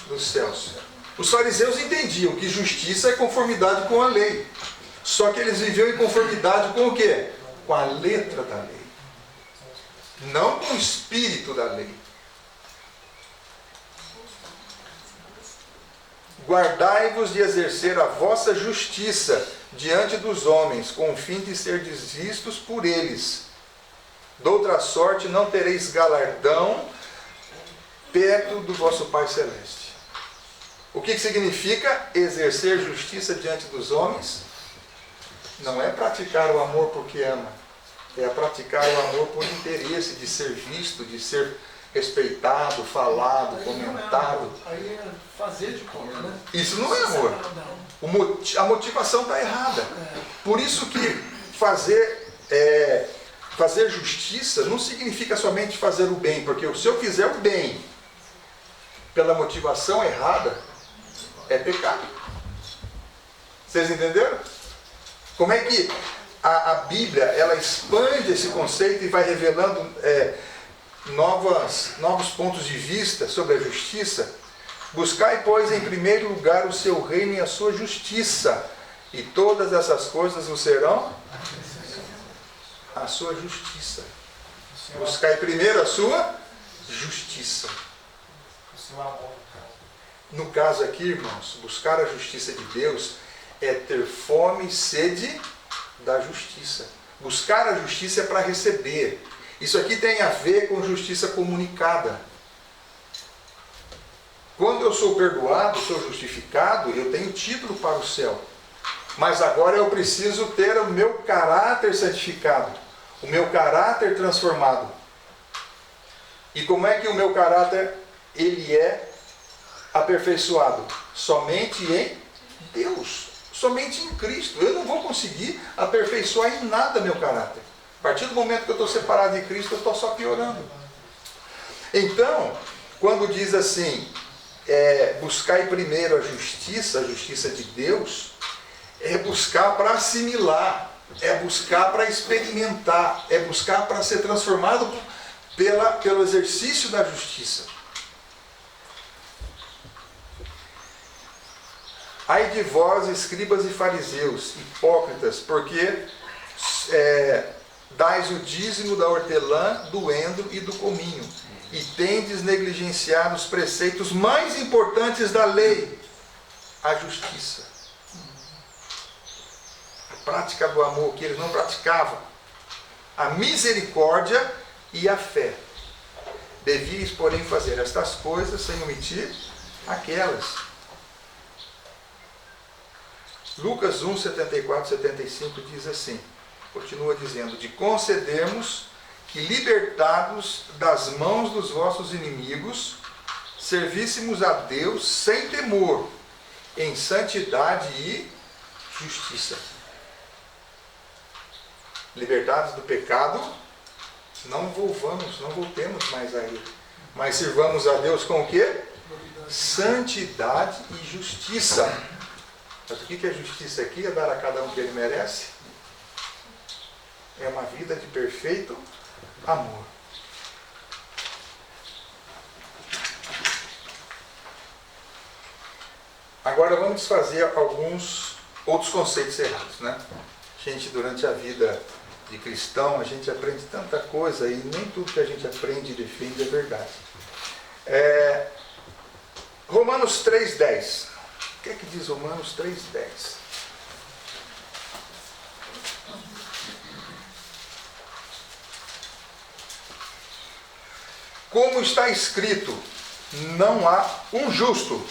S1: dos céus. Os fariseus entendiam que justiça é conformidade com a lei. Só que eles viviam em conformidade com o quê? Com a letra da lei. Não com o espírito da lei. Guardai-vos de exercer a vossa justiça diante dos homens, com o fim de serdes vistos por eles. Doutra sorte não tereis galardão perto do vosso Pai Celeste. O que significa exercer justiça diante dos homens? Não é praticar o amor porque ama, é praticar o amor por interesse, de ser visto, de ser respeitado, falado, comentado.
S2: Aí é fazer de conta, né?
S1: Isso não é amor. A motivação está errada. Por isso que fazer justiça não significa somente fazer o bem, porque se eu fizer o bem pela motivação errada, é pecado. Vocês entenderam? Como é que a Bíblia ela expande esse conceito e vai revelando novos pontos de vista sobre a justiça? Buscai, pois, em primeiro lugar o seu reino e a sua justiça, e todas essas coisas vos serão a sua justiça. Buscai primeiro a sua justiça. No caso aqui, irmãos, buscar a justiça de Deus é ter fome e sede da justiça. Buscar a justiça é para receber. Isso aqui tem a ver com justiça comunicada. Quando eu sou perdoado, sou justificado, eu tenho título para o céu. Mas agora eu preciso ter o meu caráter santificado, o meu caráter transformado. E como é que o meu caráter ele é aperfeiçoado? Somente em Deus, somente em Cristo. Eu não vou conseguir aperfeiçoar em nada meu caráter. A partir do momento que eu estou separado de Cristo, eu estou só piorando. Então, quando diz assim, buscai primeiro a justiça de Deus, é buscar para assimilar, é buscar para experimentar, é buscar para ser transformado pelo exercício da justiça. Ai de vós, escribas e fariseus, hipócritas, porque dais o dízimo da hortelã, do endro e do cominho, e tendes negligenciado os preceitos mais importantes da lei, a justiça. A prática do amor que eles não praticavam, a misericórdia e a fé. Devíeis, porém, fazer estas coisas sem omitir aquelas. Lucas 1, 74, 75 diz assim, continua dizendo, de concedermos que, libertados das mãos dos vossos inimigos, servíssemos a Deus sem temor, em santidade e justiça. Libertados do pecado, não voltemos mais a ele, mas sirvamos a Deus com o quê? Santidade e justiça. Mas o que é justiça aqui? É dar a cada um o que ele merece? É uma vida de perfeito amor. Agora vamos desfazer alguns outros conceitos errados, né? A gente, durante a vida de cristão, a gente aprende tanta coisa e nem tudo que a gente aprende e defende é verdade. Romanos 3,10. O que é que diz Romanos 3,10? Como está escrito, não há um justo,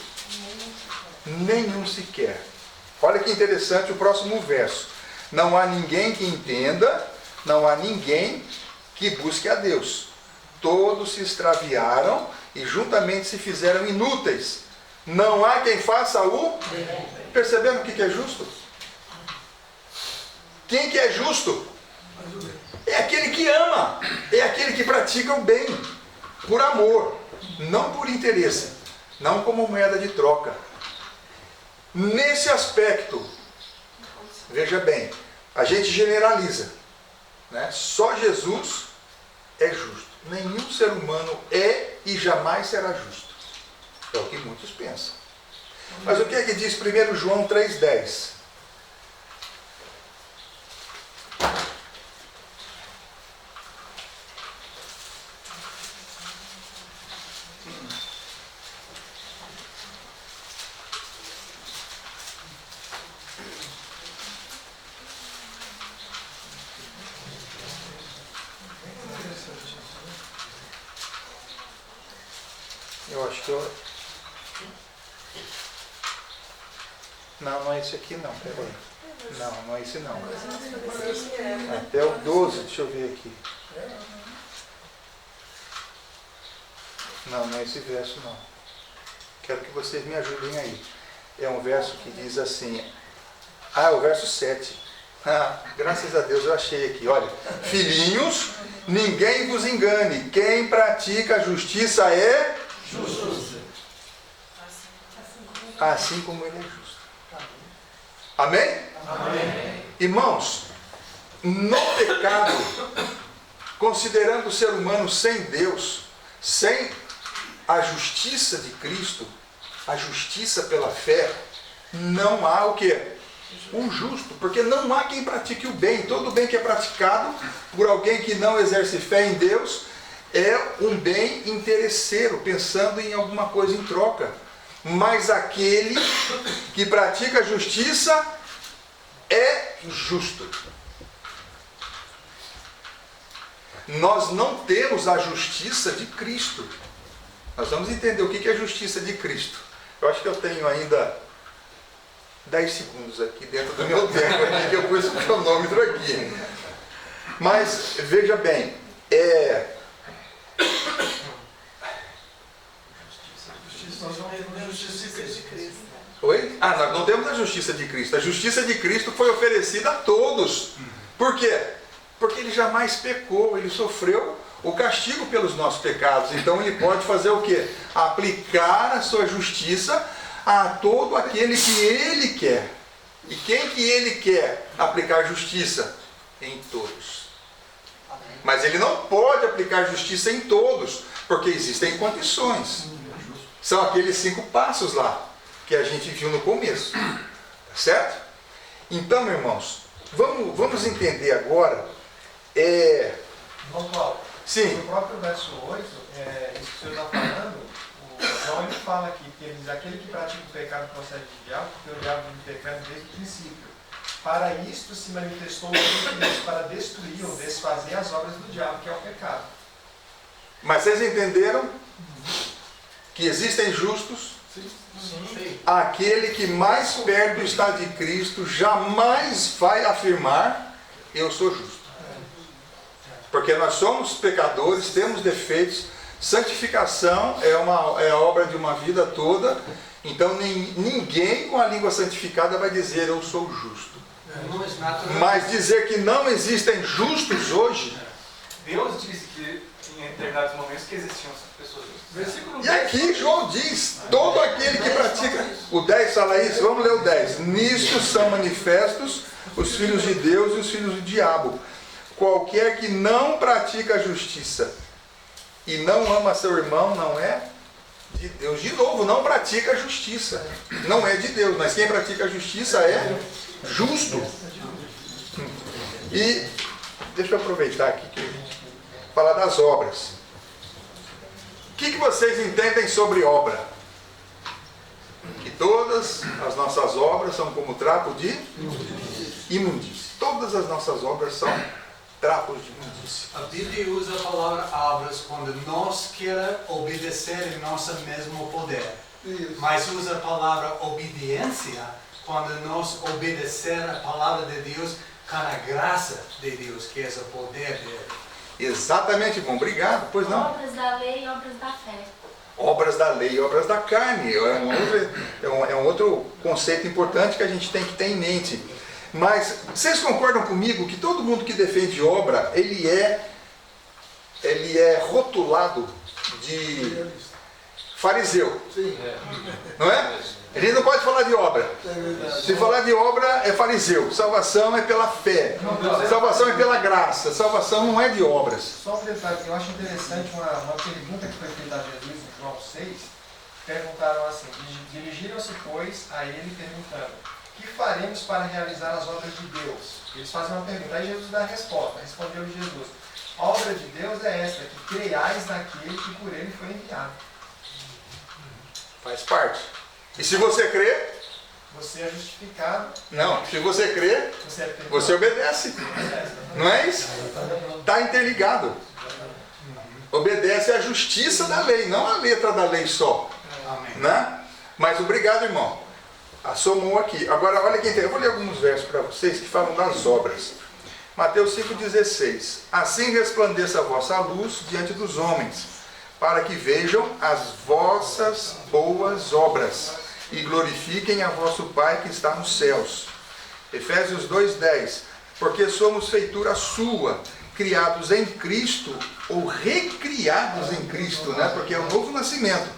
S1: nenhum sequer. Olha que interessante o próximo verso. Não há ninguém que entenda, não há ninguém que busque a Deus. Todos se extraviaram e juntamente se fizeram inúteis. Não há quem faça o... Percebendo o que é justo? Quem que é justo? É aquele que ama, é aquele que pratica o bem, por amor, não por interesse, não como moeda de troca. Nesse aspecto, veja bem, a gente generaliza, né? Só Jesus é justo. Nenhum ser humano é e jamais será justo. É o que muitos pensam. Mas o que é que diz 1 João 3,10? Eu acho que eu... Não é esse aqui não, peraí. Não é esse não. Até o 12, deixa eu ver aqui. Não é esse verso não. Quero que vocês me ajudem aí. É um verso que diz assim... é o verso 7. Graças a Deus eu achei aqui. Olha, filhinhos, ninguém vos engane. Quem pratica a justiça é... justo. Assim como ele é justo. Amém? Amém? Irmãos, no pecado, considerando o ser humano sem Deus, sem a justiça de Cristo, a justiça pela fé, não há o quê? Um justo, porque não há quem pratique o bem. Todo bem que é praticado por alguém que não exerce fé em Deus é um bem interesseiro, pensando em alguma coisa em troca. Mas aquele que pratica a justiça é justo. Nós não temos a justiça de Cristo. Nós vamos entender o que é a justiça de Cristo. Eu acho que eu tenho ainda 10 segundos aqui dentro do meu tempo, aqui, que eu pus o cronômetro aqui. Mas, veja bem, Oi? Nós não temos a justiça de Cristo. A justiça de Cristo foi oferecida a todos. Por quê? Porque ele jamais pecou, ele sofreu o castigo pelos nossos pecados. Então ele pode fazer o quê? Aplicar a sua justiça a todo aquele que ele quer. E quem que ele quer aplicar justiça? Em todos. Mas ele não pode aplicar justiça em todos, porque existem condições. São aqueles 5 passos lá, que a gente viu no começo. Certo? Então, meus irmãos, vamos entender agora.
S4: Irmão Paulo,
S1: Sim.
S4: no próprio verso 8, isso que o senhor está falando, o João ele fala aqui, que ele diz, aquele que pratica o pecado procede do diabo, porque o diabo é pecado desde o princípio. Para isto se manifestou o Filho de Deus, para destruir ou desfazer as obras do diabo, que é o pecado.
S1: Mas vocês entenderam que existem justos?
S4: Sim.
S1: Aquele que mais perto está de Cristo jamais vai afirmar: eu sou justo. Porque nós somos pecadores, temos defeitos, Santificação é a obra de uma vida toda, então ninguém com a língua santificada vai dizer eu sou justo. Mas dizer que não existem justos hoje...
S5: Deus disse que em determinados momentos que existiam pessoas justas.
S1: E aqui João diz, todo aquele que pratica... O 10 fala isso, vamos ler o 10. Nisto são manifestos os filhos de Deus e os filhos do diabo. Qualquer que não pratica a justiça e não ama seu irmão, não é de Deus. De novo, não pratica a justiça. Não é de Deus, mas quem pratica a justiça é justo. E deixa eu aproveitar aqui, falar das obras. O que vocês entendem sobre obra? Que todas as nossas obras são como trapo de imundície. Todas as nossas obras são trapos de imundície.
S6: A Bíblia usa a palavra obras quando nós queremos obedecer em nosso mesmo poder. Mas usa a palavra obediência quando nós obedecer a palavra de Deus com a graça de Deus, que é o poder dele.
S1: Exatamente, bom, obrigado. Pois não?
S7: Obras da lei e obras da fé.
S1: Obras da lei e obras da carne. É um outro conceito importante que a gente tem que ter em mente. Mas vocês concordam comigo que todo mundo que defende obra, ele é rotulado de fariseu. Não é? A gente não pode falar de obra. Se falar de obra é fariseu. Salvação é pela fé. Salvação é pela graça. Salvação não é de obras.
S4: Só um detalhe, eu acho interessante uma pergunta que foi feita a Jesus em João 6. Perguntaram assim, dirigiram-se, pois, a ele perguntando: que faremos para realizar as obras de Deus? Eles fazem uma pergunta, aí Jesus dá a resposta. Respondeu-lhe Jesus: a obra de Deus é esta, que creiais naquele que por ele foi enviado.
S1: Faz parte. E se você crê?
S4: Você é justificado.
S1: Não, se você crê, você obedece. Não é isso? Está interligado. Obedece à justiça da lei, não à letra da lei só. Né? Mas obrigado, irmão. Assomou aqui. Agora, olha quem tem. Eu vou ler alguns versos para vocês que falam das obras. Mateus 5,16. Assim resplandeça a vossa luz diante dos homens, para que vejam as vossas boas obras e glorifiquem a vosso Pai que está nos céus. Efésios 2,10. Porque somos feitura sua, criados em Cristo, ou recriados em Cristo, né? Porque é o novo nascimento.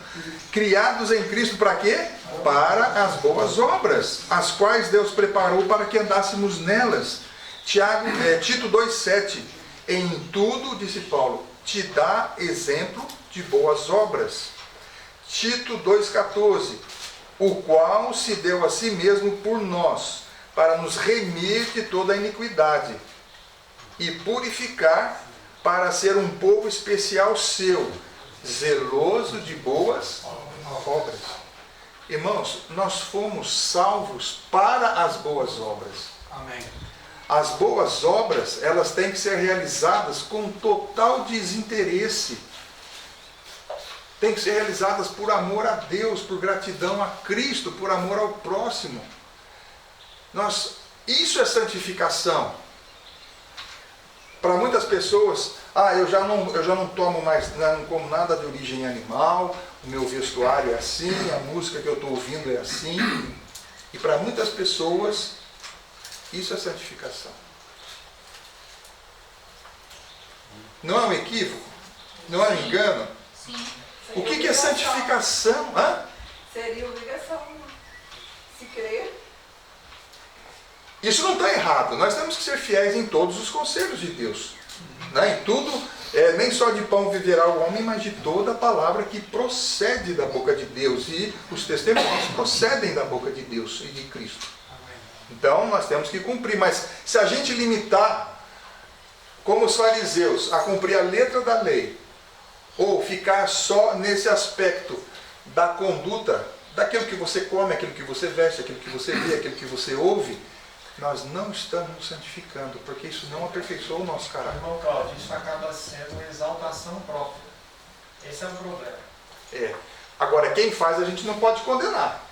S1: Criados em Cristo para quê? Para as boas obras, as quais Deus preparou para que andássemos nelas. Tito 2,7. Em tudo, disse Paulo, te dá exemplo de boas obras. Tito 2,14. O qual se deu a si mesmo por nós, para nos remir de toda a iniquidade e purificar, para ser um povo especial seu, zeloso de boas obras. Irmãos, nós fomos salvos para as boas obras.
S6: Amém.
S1: As boas obras, elas têm que ser realizadas com total desinteresse. Tem que ser realizadas por amor a Deus, por gratidão a Cristo, por amor ao próximo. Isso é santificação. Para muitas pessoas, eu já não tomo mais, não como nada de origem animal, o meu vestuário é assim, a música que eu estou ouvindo é assim. E para muitas pessoas, isso é santificação. Não é um equívoco? Não é um engano?
S7: Sim.
S1: O que é santificação?
S8: Seria obrigação, se crer.
S1: Isso não está errado. Nós temos que ser fiéis em todos os conselhos de Deus. Né? Em tudo, nem só de pão viverá o homem, mas de toda a palavra que procede da boca de Deus. E os testemunhos procedem da boca de Deus e de Cristo. Então nós temos que cumprir. Mas se a gente limitar, como os fariseus, a cumprir a letra da lei, ou ficar só nesse aspecto da conduta, daquilo que você come, aquilo que você veste, aquilo que você vê, aquilo que você ouve, nós não estamos nos santificando, porque isso não aperfeiçoa o nosso caráter.
S4: Irmão Cláudio, isso acaba sendo uma exaltação própria. Esse é o problema.
S1: Agora, quem faz a gente não pode condenar.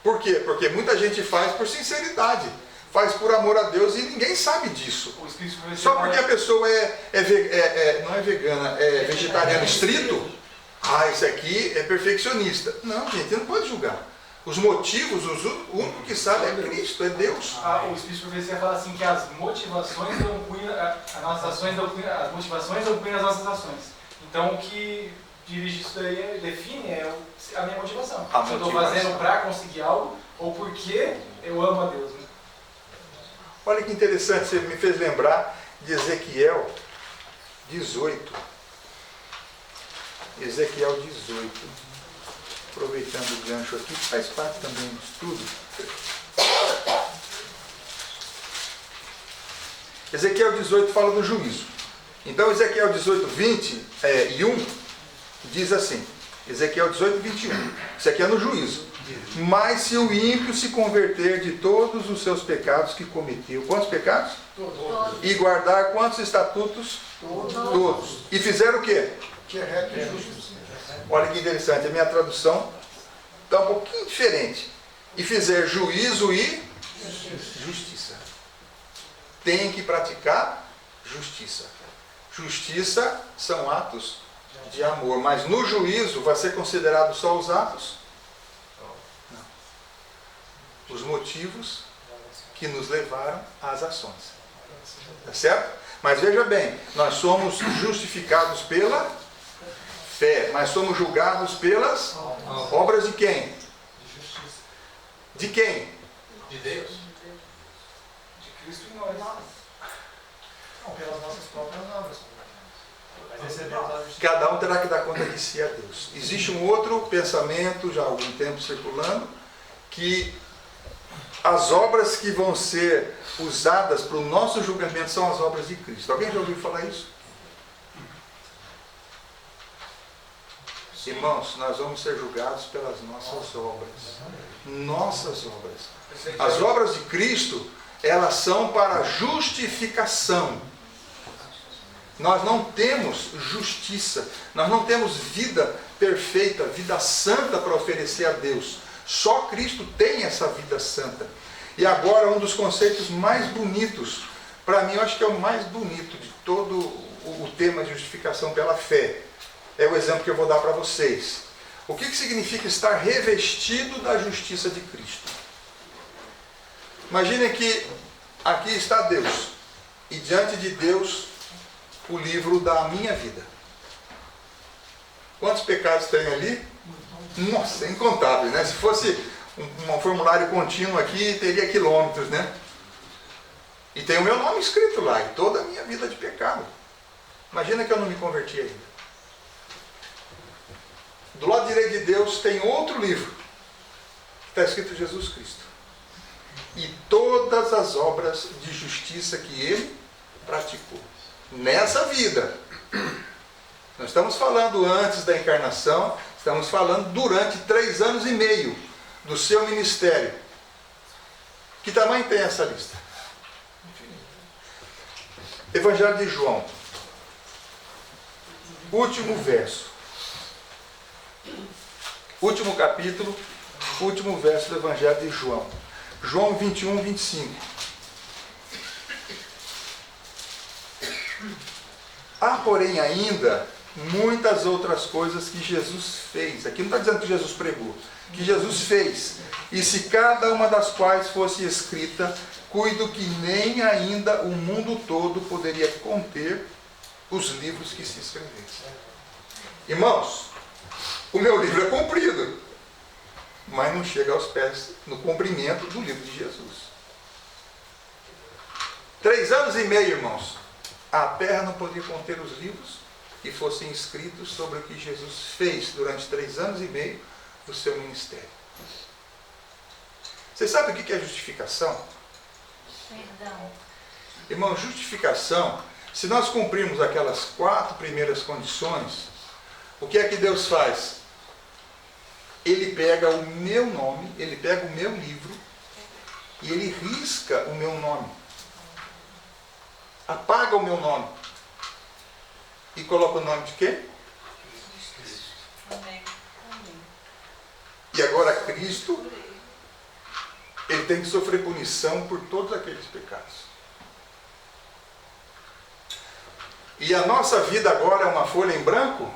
S1: Por quê? Porque muita gente faz por sinceridade. faz por amor a Deus e ninguém sabe disso.
S5: O Espírito Profecia
S1: Só porque a pessoa não é vegana, é vegetariano estrito, esse aqui é perfeccionista. Não, gente, não pode julgar. Os motivos, o único que sabe é Cristo, é Deus.
S5: O Espírito Profecia fala assim que as motivações dão cunho, as nossas ações dão cunho, as motivações dão cunho às nossas ações. Então o que dirige isso daí, define a minha motivação. Se eu estou fazendo para conseguir algo ou porque eu amo a Deus. Né?
S1: Olha que interessante, você me fez lembrar de Ezequiel 18. Ezequiel 18. Aproveitando o gancho aqui, que faz parte também do estudo. Ezequiel 18 fala do juízo. Então, Ezequiel 18, 20 e 1 diz assim, Ezequiel 18, 21. Isso aqui é no juízo. Mas se o ímpio se converter de todos os seus pecados que cometeu, quantos pecados?
S2: Todos.
S1: E guardar quantos estatutos? Todos. E fizer o quê?
S2: Que é reto e justo.
S1: Olha que interessante, a minha tradução está um pouquinho diferente. E fizer juízo e justiça. Tem que praticar justiça. Justiça são atos de amor, mas no juízo vai ser considerado só os atos? Não. Os motivos que nos levaram às ações. Tá certo? Mas veja bem, nós somos justificados pela fé, mas somos julgados pelas obras de quem?
S4: De justiça.
S1: De quem?
S6: De Deus.
S5: De Cristo em nós.
S4: Não, pelas nossas próprias obras. Mas recebemos a justiça.
S1: Cada um terá que dar conta de si a Deus. Existe um outro pensamento, já há algum tempo circulando, que as obras que vão ser usadas para o nosso julgamento são as obras de Cristo. Alguém já ouviu falar isso? Irmãos, nós vamos ser julgados pelas nossas obras. Nossas obras. As obras de Cristo, elas são para justificação. Nós não temos justiça, nós não temos vida perfeita, vida santa para oferecer a Deus. Só Cristo tem essa vida santa. E agora, um dos conceitos mais bonitos, para mim eu acho que é o mais bonito de todo o tema de justificação pela fé. É o exemplo que eu vou dar para vocês. O que significa estar revestido da justiça de Cristo? Imaginem que aqui está Deus, e diante de Deus o livro da minha vida. Quantos pecados tem ali? Nossa, é incontável, né? Se fosse um formulário contínuo aqui, teria quilômetros, né? E tem o meu nome escrito lá, e toda a minha vida de pecado. Imagina que eu não me converti ainda. Do lado direito de Deus tem outro livro, que está escrito Jesus Cristo. E todas as obras de justiça que Ele praticou. Nessa vida. Nós estamos falando antes da encarnação, estamos falando durante 3 anos e meio do seu ministério. Que tamanho tem essa lista? Evangelho de João. Último verso. Último capítulo, último verso do Evangelho de João. João 21, 25. Há, porém, ainda muitas outras coisas que Jesus fez. Aqui não está dizendo que Jesus pregou. Que Jesus fez. E se cada uma das quais fosse escrita, cuido que nem ainda o mundo todo poderia conter os livros que se escrevessem. Irmãos, o meu livro é comprido, mas não chega aos pés no comprimento do livro de Jesus. 3 anos e meio, irmãos. A terra não poderia conter os livros que fossem escritos sobre o que Jesus fez durante 3 anos e meio do seu ministério. Você sabe o que é justificação?
S7: Perdão.
S1: Irmão, justificação, se nós cumprirmos aquelas 4 primeiras condições, o que é que Deus faz? Ele pega o meu nome, ele pega o meu livro e ele risca o meu nome. Apaga o meu nome. E coloca o nome de quê?
S8: Amém.
S1: E agora Cristo ele tem que sofrer punição por todos aqueles pecados. E a nossa vida agora é uma folha em branco?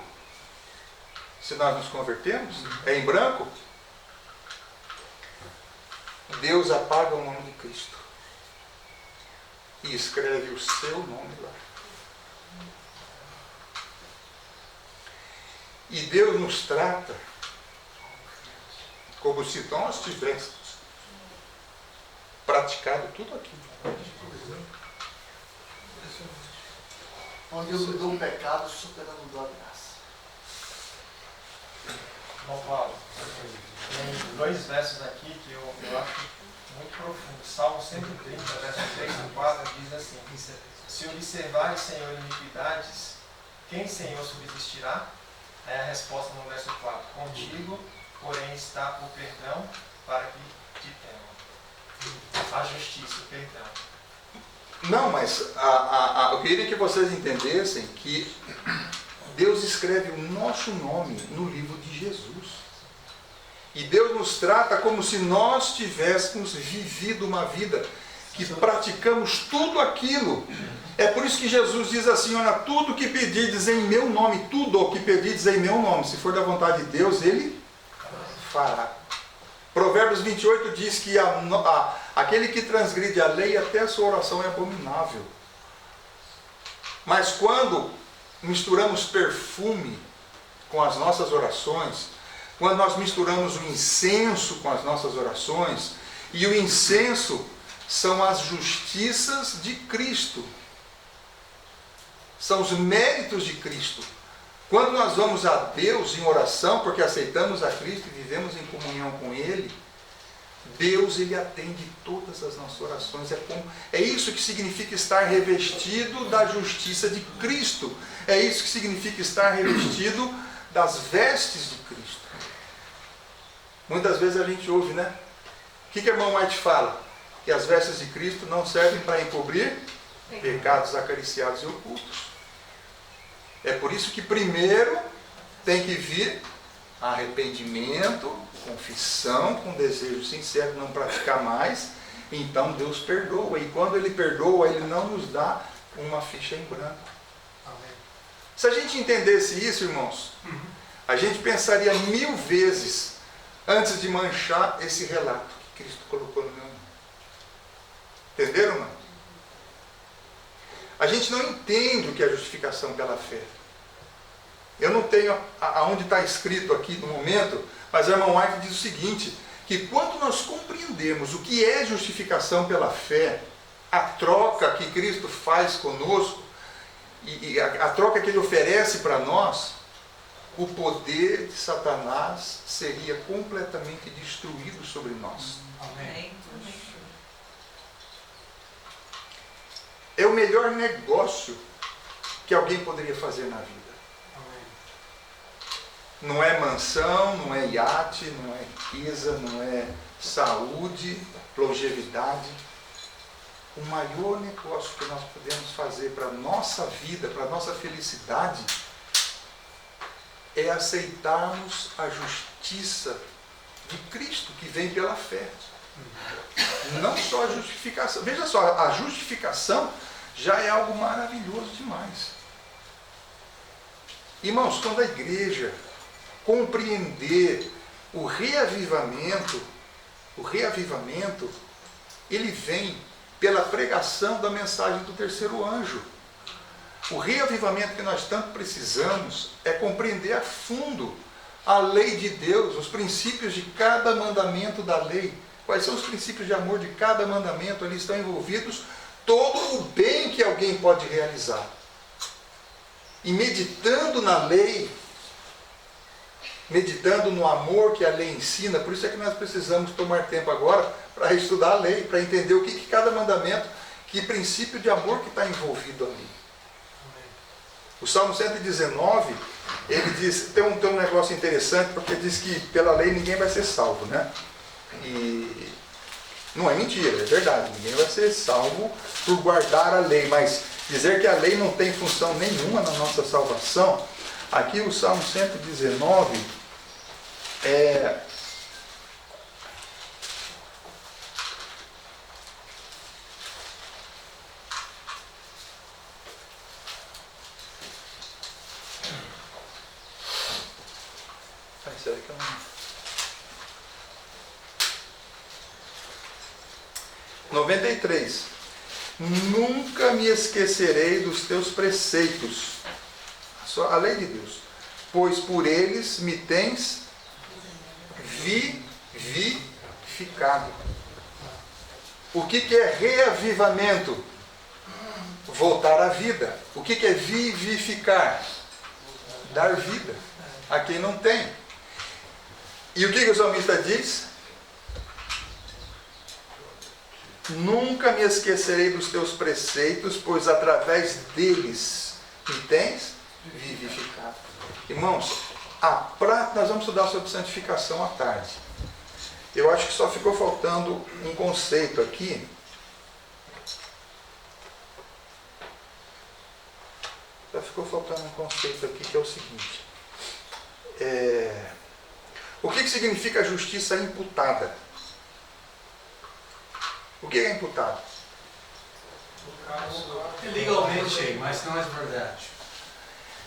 S1: Se nós nos convertemos, é em branco? Deus apaga o nome de Cristo e escreve o seu nome lá. E Deus nos trata como se nós tivéssemos praticado tudo aquilo.
S2: Onde eu dou um pecado, superando a graça.
S4: Bom, Paulo, tem 2 versos aqui que eu acho muito profundos. Salmo 130, versos 3 e 4, diz assim: se observares, Senhor, iniquidades, quem, Senhor, subsistirá? Aí a resposta no verso 4: contigo, porém, está o perdão para que te temam. A justiça, o perdão.
S1: Não, mas eu queria que vocês entendessem que Deus escreve o nosso nome no livro de Jesus. E Deus nos trata como se nós tivéssemos vivido uma vida que praticamos tudo aquilo. É por isso que Jesus diz assim: olha, tudo que pedirdes em meu nome, tudo o que pedirdes em meu nome, se for da vontade de Deus, Ele fará. Provérbios 28 diz que aquele que transgride a lei, até a sua oração é abominável. Mas quando misturamos perfume com as nossas orações, quando nós misturamos o incenso com as nossas orações, e o incenso são as justiças de Cristo, são os méritos de Cristo. Quando nós vamos a Deus em oração, porque aceitamos a Cristo e vivemos em comunhão com Ele, Deus, Ele atende todas as nossas orações. É isso que significa estar revestido da justiça de Cristo. É isso que significa estar revestido das vestes de Cristo. Muitas vezes a gente ouve, né? O que a irmã White fala? Que as vestes de Cristo não servem para encobrir pecados acariciados e ocultos. É por isso que primeiro tem que vir arrependimento, confissão, com desejo sincero de não praticar mais. Então Deus perdoa. E quando Ele perdoa, Ele não nos dá uma ficha em branco.
S6: Amém.
S1: Se a gente entendesse isso, irmãos, a gente pensaria 1000 vezes antes de manchar esse relato que Cristo colocou no meu nome. Entenderam, não? A gente não entende o que é justificação pela fé. Eu não tenho aonde está escrito aqui no momento, mas a irmã White diz o seguinte, que quando nós compreendemos o que é justificação pela fé, a troca que Cristo faz conosco, e a troca que Ele oferece para nós, o poder de Satanás seria completamente destruído sobre nós.
S6: Amém.
S1: É o melhor negócio que alguém poderia fazer na vida.
S6: Amém.
S1: Não é mansão, não é iate, não é riqueza, não é saúde, longevidade. O maior negócio que nós podemos fazer para a nossa vida, para a nossa felicidade, é aceitarmos a justiça de Cristo que vem pela fé. Não só a justificação. Veja só, a justificação já é algo maravilhoso demais. Irmãos, quando a igreja compreender o reavivamento, ele vem pela pregação da mensagem do terceiro anjo. O reavivamento que nós tanto precisamos é compreender a fundo a lei de Deus, os princípios de cada mandamento da lei. Quais são os princípios de amor de cada mandamento? Ali estão envolvidos todo o bem que alguém pode realizar. E meditando na lei, meditando no amor que a lei ensina, por isso é que nós precisamos tomar tempo agora para estudar a lei, para entender o que cada mandamento, que princípio de amor que está envolvido ali. O Salmo 119, ele diz, tem um negócio interessante, porque diz que pela lei ninguém vai ser salvo, né? E não é mentira, é verdade, ninguém vai ser salvo por guardar a lei, mas dizer que a lei não tem função nenhuma na nossa salvação, aqui o Salmo 119 será que eu não... 93. Nunca me esquecerei dos teus preceitos, a lei de Deus, pois por eles me tens vivificado. O que é reavivamento? Voltar à vida. O que é vivificar? Dar vida a quem não tem. E o que o salmista diz? Nunca me esquecerei dos teus preceitos, pois através deles me tens vivificado. Irmãos, nós vamos estudar sobre santificação à tarde. Eu acho que só ficou faltando um conceito aqui. Só ficou faltando um conceito aqui que é o seguinte. O que significa justiça imputada? O que é imputado?
S6: Legalmente, mas não é verdade.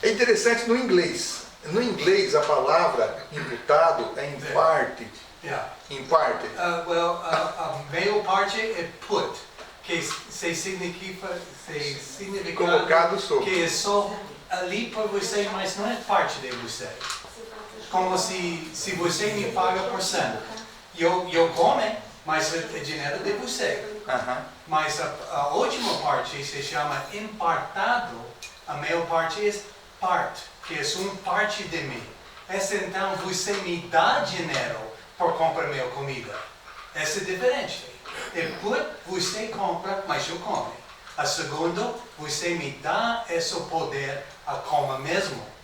S1: É interessante no inglês. No inglês a palavra imputado é imparted.
S6: Yeah.
S1: Imparted.
S6: A maior parte é put, que significa
S1: Colocado sobre.
S6: que é só ali para você, mas não é parte de você. Como se você me paga por cento. Eu como, mas é dinheiro de você. Mas a última parte se chama impartado. A maior parte é part, que é uma parte de mim. Essa então você me dá dinheiro por comprar minha comida. Essa é diferente. Depois você compra, mas eu como. A segunda, você me dá esse poder a comer mesmo.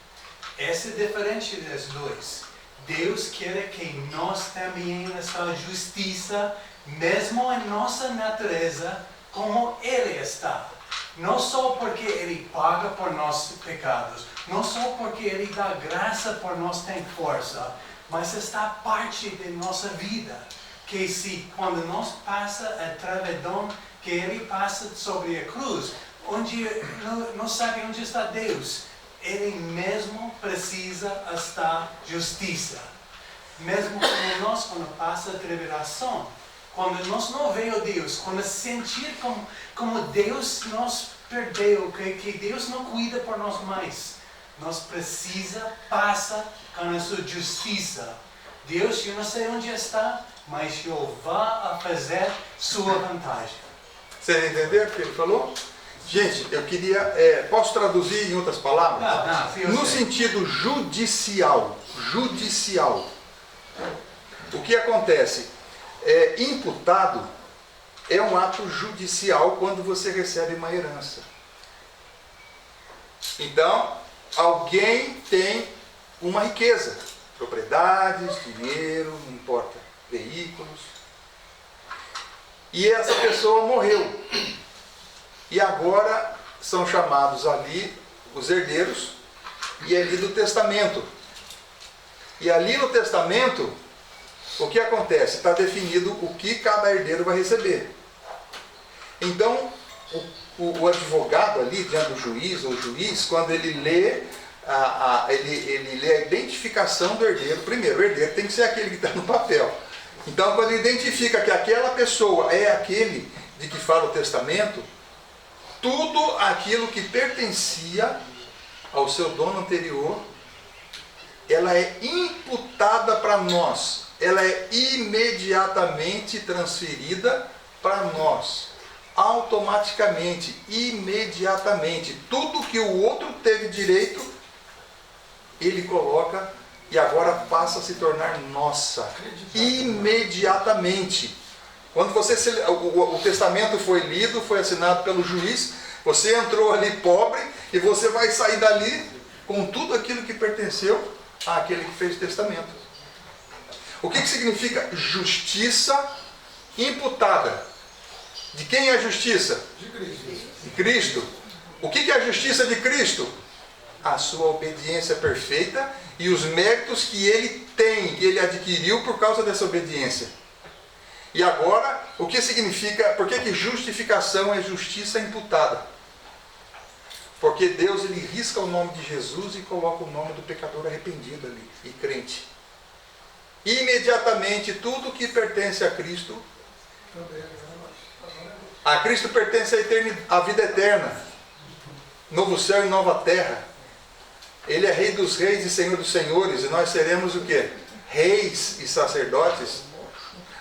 S6: Essa é diferente das duas. Deus quer que nós também esta justiça, mesmo em nossa natureza, como Ele está. Não só porque Ele paga por nossos pecados, não só porque Ele dá graça por nós ter força, mas está parte de nossa vida. Que quando nós passa a travidão que Ele passa sobre a cruz, onde não sabe onde está Deus, Ele mesmo precisa estar justiça. Mesmo como nós, quando passa a tribulação, quando nós não vemos Deus, quando sentir como Deus nos perdeu, que Deus não cuida por nós mais, nós precisa passar com a sua justiça. Deus, eu não sei onde está, mas eu vou fazer sua vantagem.
S1: Vocês entenderam o que ele falou? Gente, eu queria... posso traduzir em outras palavras? No sentido judicial. Judicial. O que acontece? Imputado é um ato judicial quando você recebe uma herança. Então, alguém tem uma riqueza. Propriedades, dinheiro, não importa. Veículos. E essa pessoa morreu. E agora são chamados ali os herdeiros e é lido o testamento. E ali no testamento, o que acontece? Está definido o que cada herdeiro vai receber. Então, o advogado ali, diante do juiz ou juiz, quando ele lê ele lê a identificação do herdeiro. Primeiro, o herdeiro tem que ser aquele que está no papel. Então, quando ele identifica que aquela pessoa é aquele de que fala o testamento, tudo aquilo que pertencia ao seu dono anterior, ela é imputada para nós. Ela é imediatamente transferida para nós. Automaticamente, imediatamente. Tudo que o outro teve direito, ele coloca e agora passa a se tornar nossa. Imediatamente. Quando o testamento foi lido, foi assinado pelo juiz, você entrou ali pobre e você vai sair dali com tudo aquilo que pertenceu àquele que fez o testamento. O que significa justiça imputada? De quem é a justiça?
S2: De Cristo.
S1: De Cristo. O que é a justiça de Cristo? A sua obediência perfeita e os méritos que ele tem, que ele adquiriu por causa dessa obediência. E agora, o que significa, por que justificação é justiça imputada? Porque Deus ele risca o nome de Jesus e coloca o nome do pecador arrependido ali, e crente. imediatamente tudo que pertence a Cristo. A Cristo pertence a vida eterna, novo céu e nova terra. Ele é Rei dos reis e Senhor dos senhores, e nós seremos o quê? Reis e sacerdotes.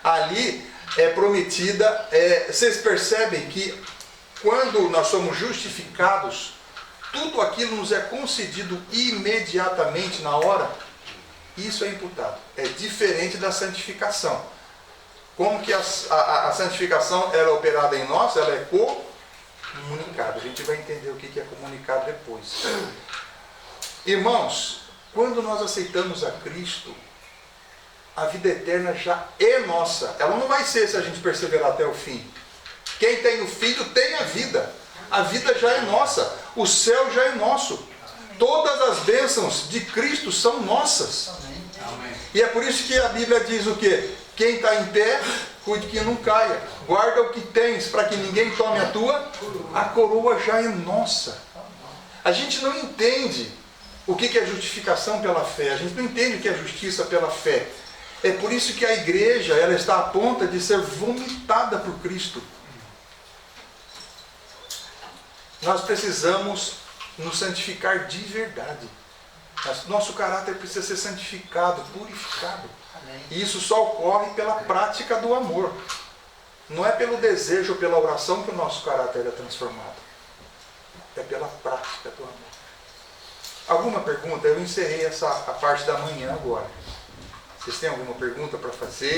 S1: Ali é prometida, vocês percebem que quando nós somos justificados, tudo aquilo nos é concedido imediatamente, na hora. Isso é imputado. É diferente da santificação. Como que a santificação ela é operada em nós? Ela é comunicada. A gente vai entender o que é comunicado depois. Irmãos, quando nós aceitamos a Cristo, a vida eterna já é nossa. Ela não vai ser se a gente perseverar até o fim. Quem tem o Filho tem a vida. A vida já é nossa. O céu já é nosso. Todas as bênçãos de Cristo são nossas.
S6: Amém.
S1: E é por isso que a Bíblia diz o quê? Quem está em pé, cuide que não caia. Guarda o que tens, para que ninguém tome a tua. A coroa já é nossa. A gente não entende o que é justificação pela fé. A gente não entende o que é justiça pela fé. É por isso que a igreja ela está a ponto de ser vomitada por Cristo. Nós precisamos nos santificar de verdade. Nosso caráter precisa ser santificado, purificado. E isso só ocorre pela prática do amor. Não é pelo desejo ou pela oração que o nosso caráter é transformado. É pela prática do amor. Alguma pergunta? Eu encerrei a parte da manhã agora. Vocês têm alguma pergunta para fazer?